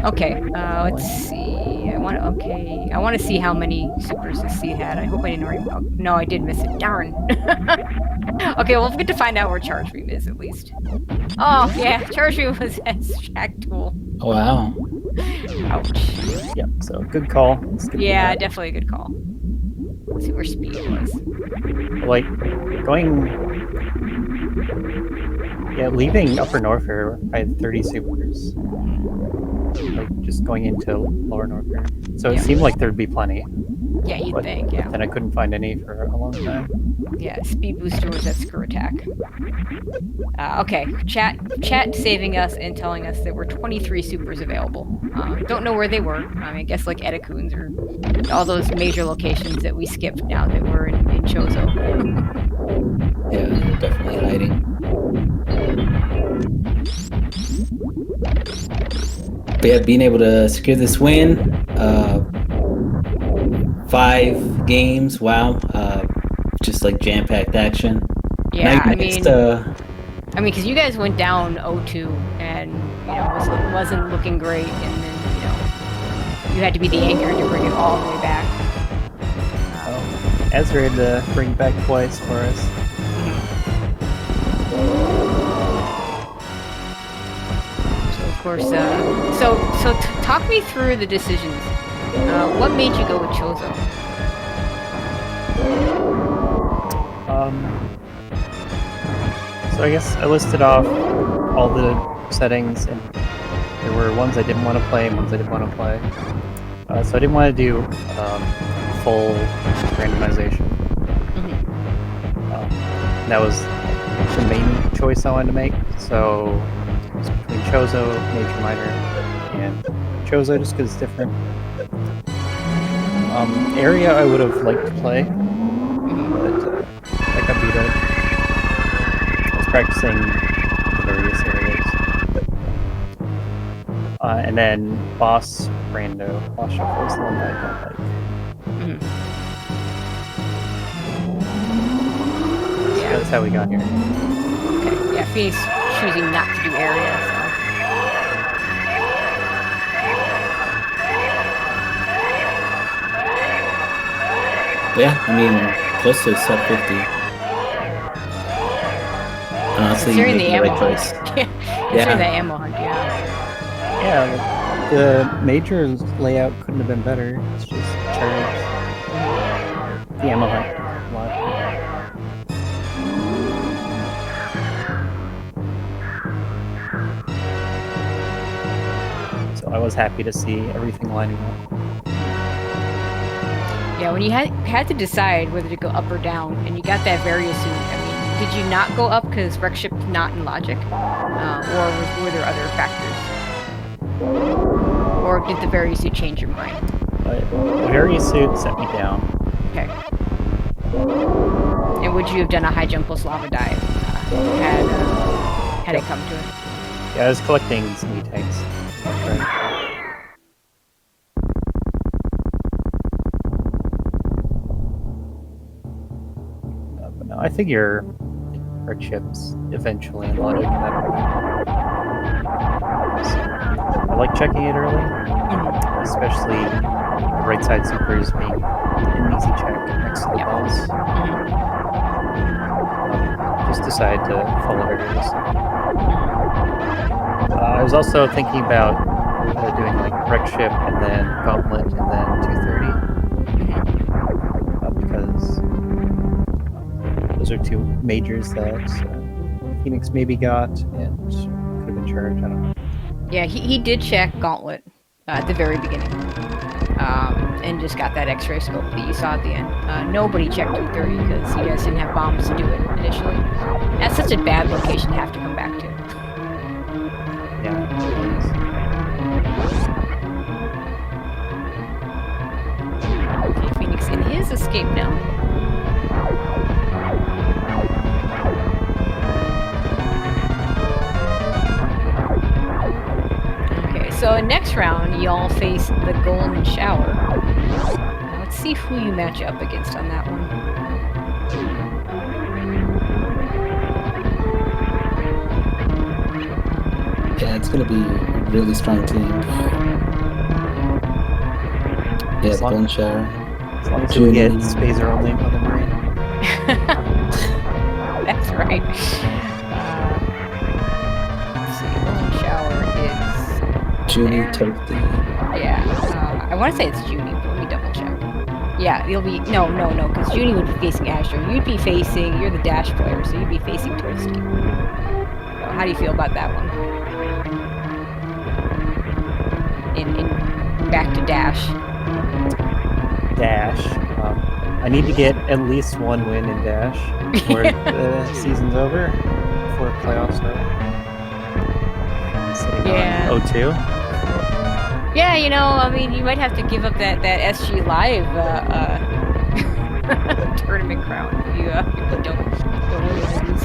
Okay, let's see. I want to see how many supers this seed had. I hope I didn't already. Oh, no, I did miss it. Darn. Okay, well, we'll get to find out where Charge Beam is at least. Oh yeah, Charge Beam was at Shaktool. Wow. Ouch. Yep, so good call. Yeah, definitely a good call. Let's see where speed was. Like, leaving Upper Norfair, I had 30 supers. Like, just going into Lower Norfair. So it seemed like there'd be plenty. Yeah, you'd think, yeah. But then I couldn't find any for a long time. Yeah, speed booster was at screw attack. Okay, chat saving us and telling us there were 23 supers available. Don't know where they were. I mean, I guess like Edakuns or all those major locations that we skipped now that were in Chozo. Yeah, they're definitely hiding. But yeah, being able to secure this win, 5 games, wow, just like jam-packed action. Yeah, I mean, because you guys went down 0-2 and wasn't looking great, and then you had to be the anchor to bring it all the way back. Ezra had to bring it back twice for us. Of course, so talk me through the decisions. What made you go with Chozo? So I guess I listed off all the settings, and there were ones I didn't want to play and ones I didn't want to play. So I didn't want to do full randomization. That was the main choice I wanted to make. So it was between Chozo, Major, Minor, and Chozo just because it's different. Area I would have liked to play, but I got beat up. I was practicing various areas. And then Boss Rando. Boss Shuffle is the one that I don't like. Yeah. That's how we got here. Okay. Yeah, Phoenix choosing not to do area. So. But yeah, I mean, close to sub 50. Honestly, Considering making the ammo right choice. hunt. Considering the ammo hunt, yeah. Yeah, the major layout couldn't have been better. It's just charged. The ammo hunt a lot. So I was happy to see everything lining up. Yeah, when you had to decide whether to go up or down, and you got that various suit, I mean, did you not go up because wreck ship not in logic? Or were there other factors? Or did the various suit change your mind? But the various suit set me down. Okay. And would you have done a high jump plus lava dive had it come to it? Yeah, I was collecting some E-tanks. But no, I figure our chips eventually in logic. I like checking it early, especially the right side supers being an easy check next to the balls. Just decided to follow various. I was also thinking about doing like wreck ship and then gauntlet and then 230 because those are two majors that Phoenix maybe got and could have been charged. I don't know. Yeah, he did check gauntlet at the very beginning, and just got that X-ray scope that you saw at the end. Nobody checked 230 because you guys didn't have bombs to do it initially. That's such a bad location to have to come back to. Yeah. Okay, Phoenix in his escape now. Okay, so next round, y'all face the Golden Shower. Now let's see who you match up against on that one. Yeah, it's gonna be a really strong team. Yeah, the Golden Shower. As long as we get Spazer only on the Marine. That's right. Let's see, Golden Shower is... Junie, Toasty. Yeah, I want to say it's Junie, but let me double check. Yeah, you'll be... No, because Junie would be facing Astro. You'd be facing... You're the Dash player, so you'd be facing Toasty. So how do you feel about that one? In back to Dash. Dash. I need to get at least one win in Dash before the season's over, before playoffs start. Sitting on 0-2. Yeah, you know, I mean, you might have to give up that SG Live tournament crown if you don't win these.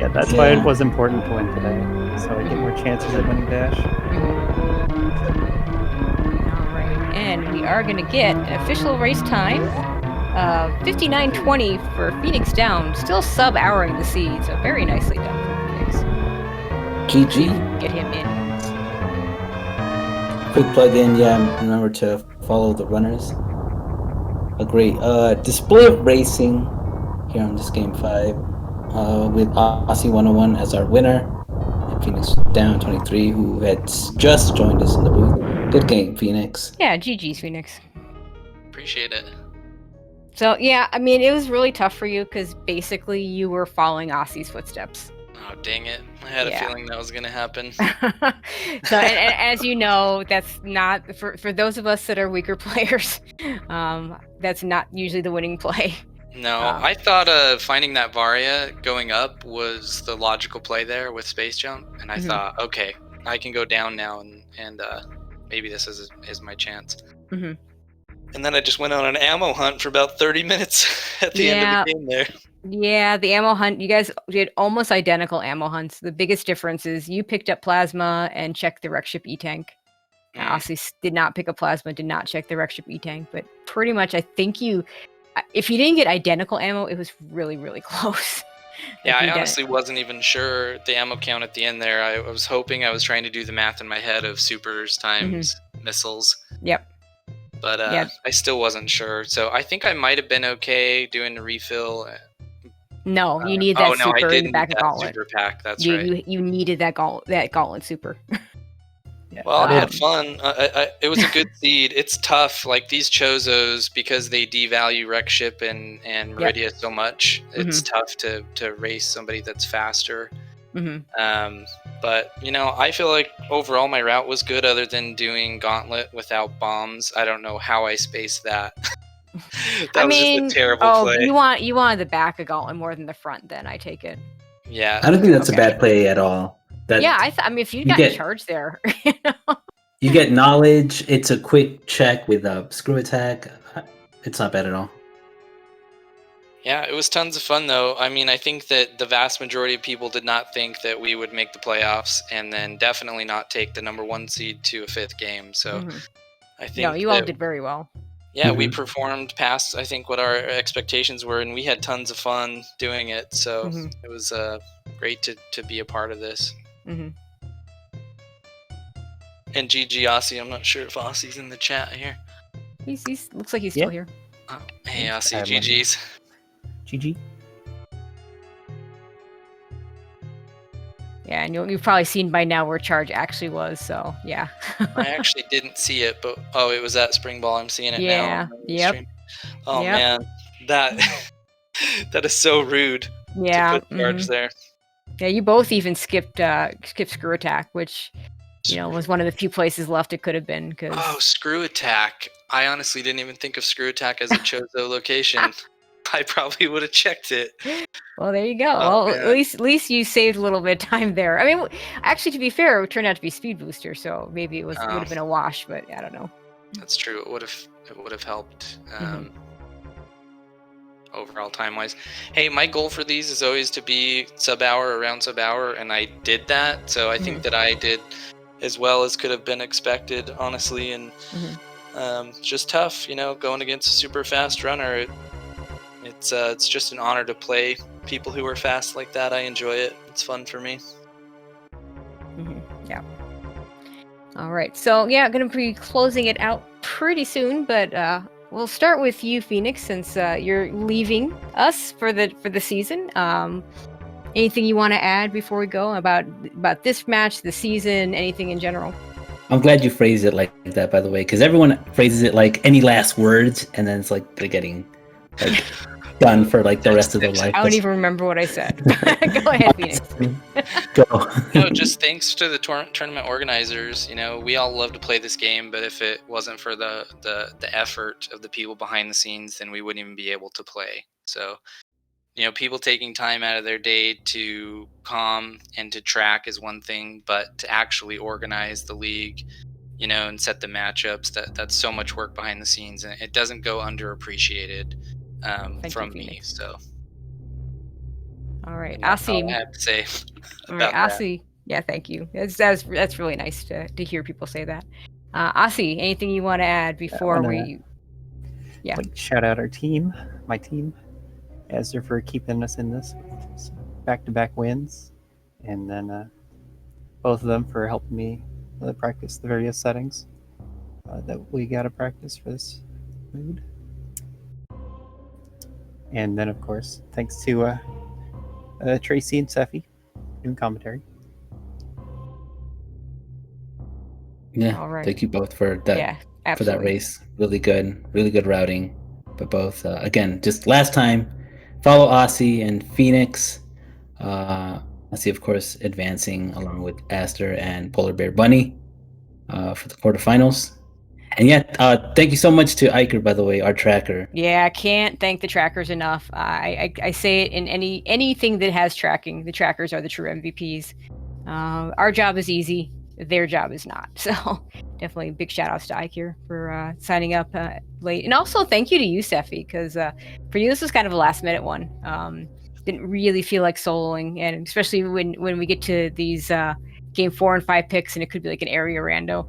Yeah, that's why it was important to win today, so I get more chances at winning Dash. Alright, and we are going to get an official race time. 59:20 for Phoenix down. Still sub-houring the seed, so very nicely done for Phoenix. GG. Get him in. Quick plug-in, yeah, remember to follow the runners. A great display of racing here on this Game 5 with Aussie 101 as our winner. And Phoenix down 23, who had just joined us in the booth. Good game, Phoenix. Yeah, GG's, Phoenix. Appreciate it. So yeah, I mean, it was really tough for you because basically you were following Ossie's footsteps. Oh, dang it. I had a Yeah. feeling that was going to happen. So, and as you know, that's not for those of us that are weaker players. That's not usually the winning play. No, I thought finding that Varia going up was the logical play there with space jump, and I thought, okay, I can go down now, and maybe this is my chance. Mm-hmm. And then I just went on an ammo hunt for about 30 minutes at the end of the game there. Yeah, the ammo hunt, you guys did almost identical ammo hunts. The biggest difference is you picked up plasma and checked the wreck ship E-tank. Ossie did not pick up plasma, did not check the wreck ship E-tank, but pretty much I think if you didn't get identical ammo, it was really, really close. Yeah, I honestly wasn't even sure the ammo count at the end there. I was hoping, I was trying to do the math in my head of supers times missiles. Yep. But I still wasn't sure. So I think I might have been okay doing the refill. No, you need that super I did in the back of Gauntlet. Super pack, that's right. You needed that Gauntlet super. Yeah, well, I had fun. It was a good seed. It's tough, like these Chozos, because they devalue Wreck Ship and Meridia so much. It's tough to race somebody that's faster. But I feel like overall my route was good, other than doing Gauntlet without bombs. I don't know how I spaced that. That was just a terrible play. You wanted the back of Gauntlet more than the front, then I take it. Yeah, I don't think that's a bad play at all. I mean, if you got charged there, you get knowledge. It's a quick check with a screw attack. It's not bad at all. Yeah, it was tons of fun, though. I mean, I think that the vast majority of people did not think that we would make the playoffs, and then definitely not take the number 1 seed to a 5th game. So I think you all did very well. Yeah, we performed past, I think, what our expectations were, and we had tons of fun doing it. So it was great to be a part of this. And GG Ossie, I'm not sure if Ossie's in the chat here. He's looks like he's still here. Oh, hey Ossie, GG's. GG. Yeah, and you've probably seen by now where Charge actually was, so yeah. I actually didn't see it, but it was at Spring Ball. I'm seeing it now. Yeah, yep. Oh man, that is so rude. Yeah, to put Charge there. Yeah, you both even skipped Screw Attack, which was one of the few places left it could have been. Screw Attack! I honestly didn't even think of Screw Attack as a Chozo location. I probably would have checked it. Well, there you go. At least you saved a little bit of time there. I mean, actually, to be fair, it turned out to be Speed Booster, so maybe it would have been a wash, but I don't know. That's true. It would have helped overall time wise. Hey, my goal for these is always to be around sub hour, and I did that. So I think that I did as well as could have been expected, honestly. And just tough, going against a super fast runner. It's just an honor to play people who are fast like that. I enjoy it. It's fun for me. Yeah. All right. So yeah, going to be closing it out pretty soon, but we'll start with you, Phoenix, since you're leaving us for the season. Anything you want to add before we go about this match, the season, anything in general? I'm glad you phrased it like that, by the way, because everyone phrases it like any last words, and then it's like they're getting done for like the rest of their life. I don't even remember what I said. Go ahead, Phoenix. Go. No, just thanks to the tournament organizers. We all love to play this game, but if it wasn't for the effort of the people behind the scenes, then we wouldn't even be able to play. So, people taking time out of their day to comm and to track is one thing, but to actually organize the league, and set the matchups, that's so much work behind the scenes, and it doesn't go underappreciated from me. So, all right, Ossie, I have to say. All right, Ossie. Yeah, thank you. That's really nice to hear people say that. Ossie, anything you want to add before we? Yeah. Shout out our team, my team, as they're for keeping us in this back-to-back wins, and then both of them for helping me practice the various settings that we got to practice for this mood. And then, of course, thanks to Tracy and Seffi doing commentary. Yeah, all right. Thank you both for that. Yeah, for that race. Really good routing. both. Again, just last time, follow Aussie and Phoenix. Aussie, of course, advancing along with Aster and Polar Bear Bunny for the quarterfinals. And yeah, thank you so much to Iker, by the way, our tracker. Yeah, I can't thank the trackers enough. I say it in anything that has tracking. The trackers are the true MVPs. Our job is easy. Their job is not. So definitely big shout outs to Iker for signing up late. And also thank you to you, Steffi, because for you, this was kind of a last minute one. Didn't really feel like soloing. And especially when we get to these game 4 and 5 picks and it could be like an area rando.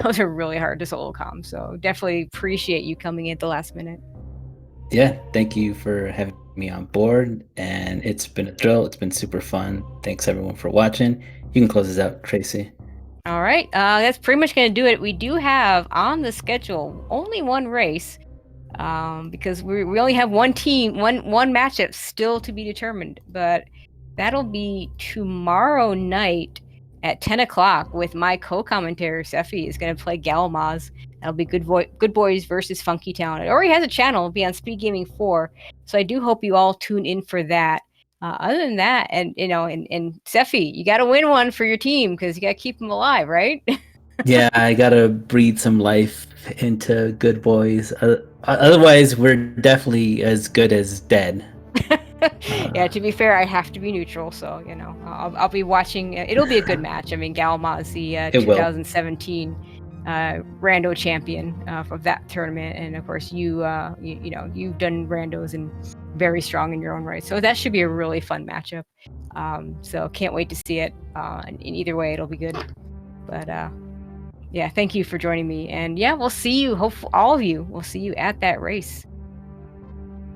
Those are really hard to solo comp. So definitely appreciate you coming in at the last minute. Yeah, thank you for having me on board. And it's been a thrill. It's been super fun. Thanks everyone for watching. You can close this out, Tracy. All right, that's pretty much going to do it. We do have on the schedule only one race because we only have one team, one matchup still to be determined. But that'll be tomorrow night at 10 o'clock with my co-commentator, Seffi, is going to play Galmaz. That'll be Good Boys versus Funky Town. It already has a channel. It'll be on Speed Gaming 4. So I do hope you all tune in for that. Other than that, and Seffi, you got to win one for your team because you got to keep them alive, right? Yeah, I got to breathe some life into Good Boys. Otherwise, we're definitely as good as dead. Yeah, to be fair, I have to be neutral, so I'll be watching. It'll be a good match. I mean, Galma is the 2017 Rando champion of that tournament, and of course, you've done Randos and very strong in your own right. So that should be a really fun matchup. So can't wait to see it. In either way, it'll be good. But yeah, thank you for joining me, and yeah, we'll see you. Hopefully, all of you, we'll see you at that race.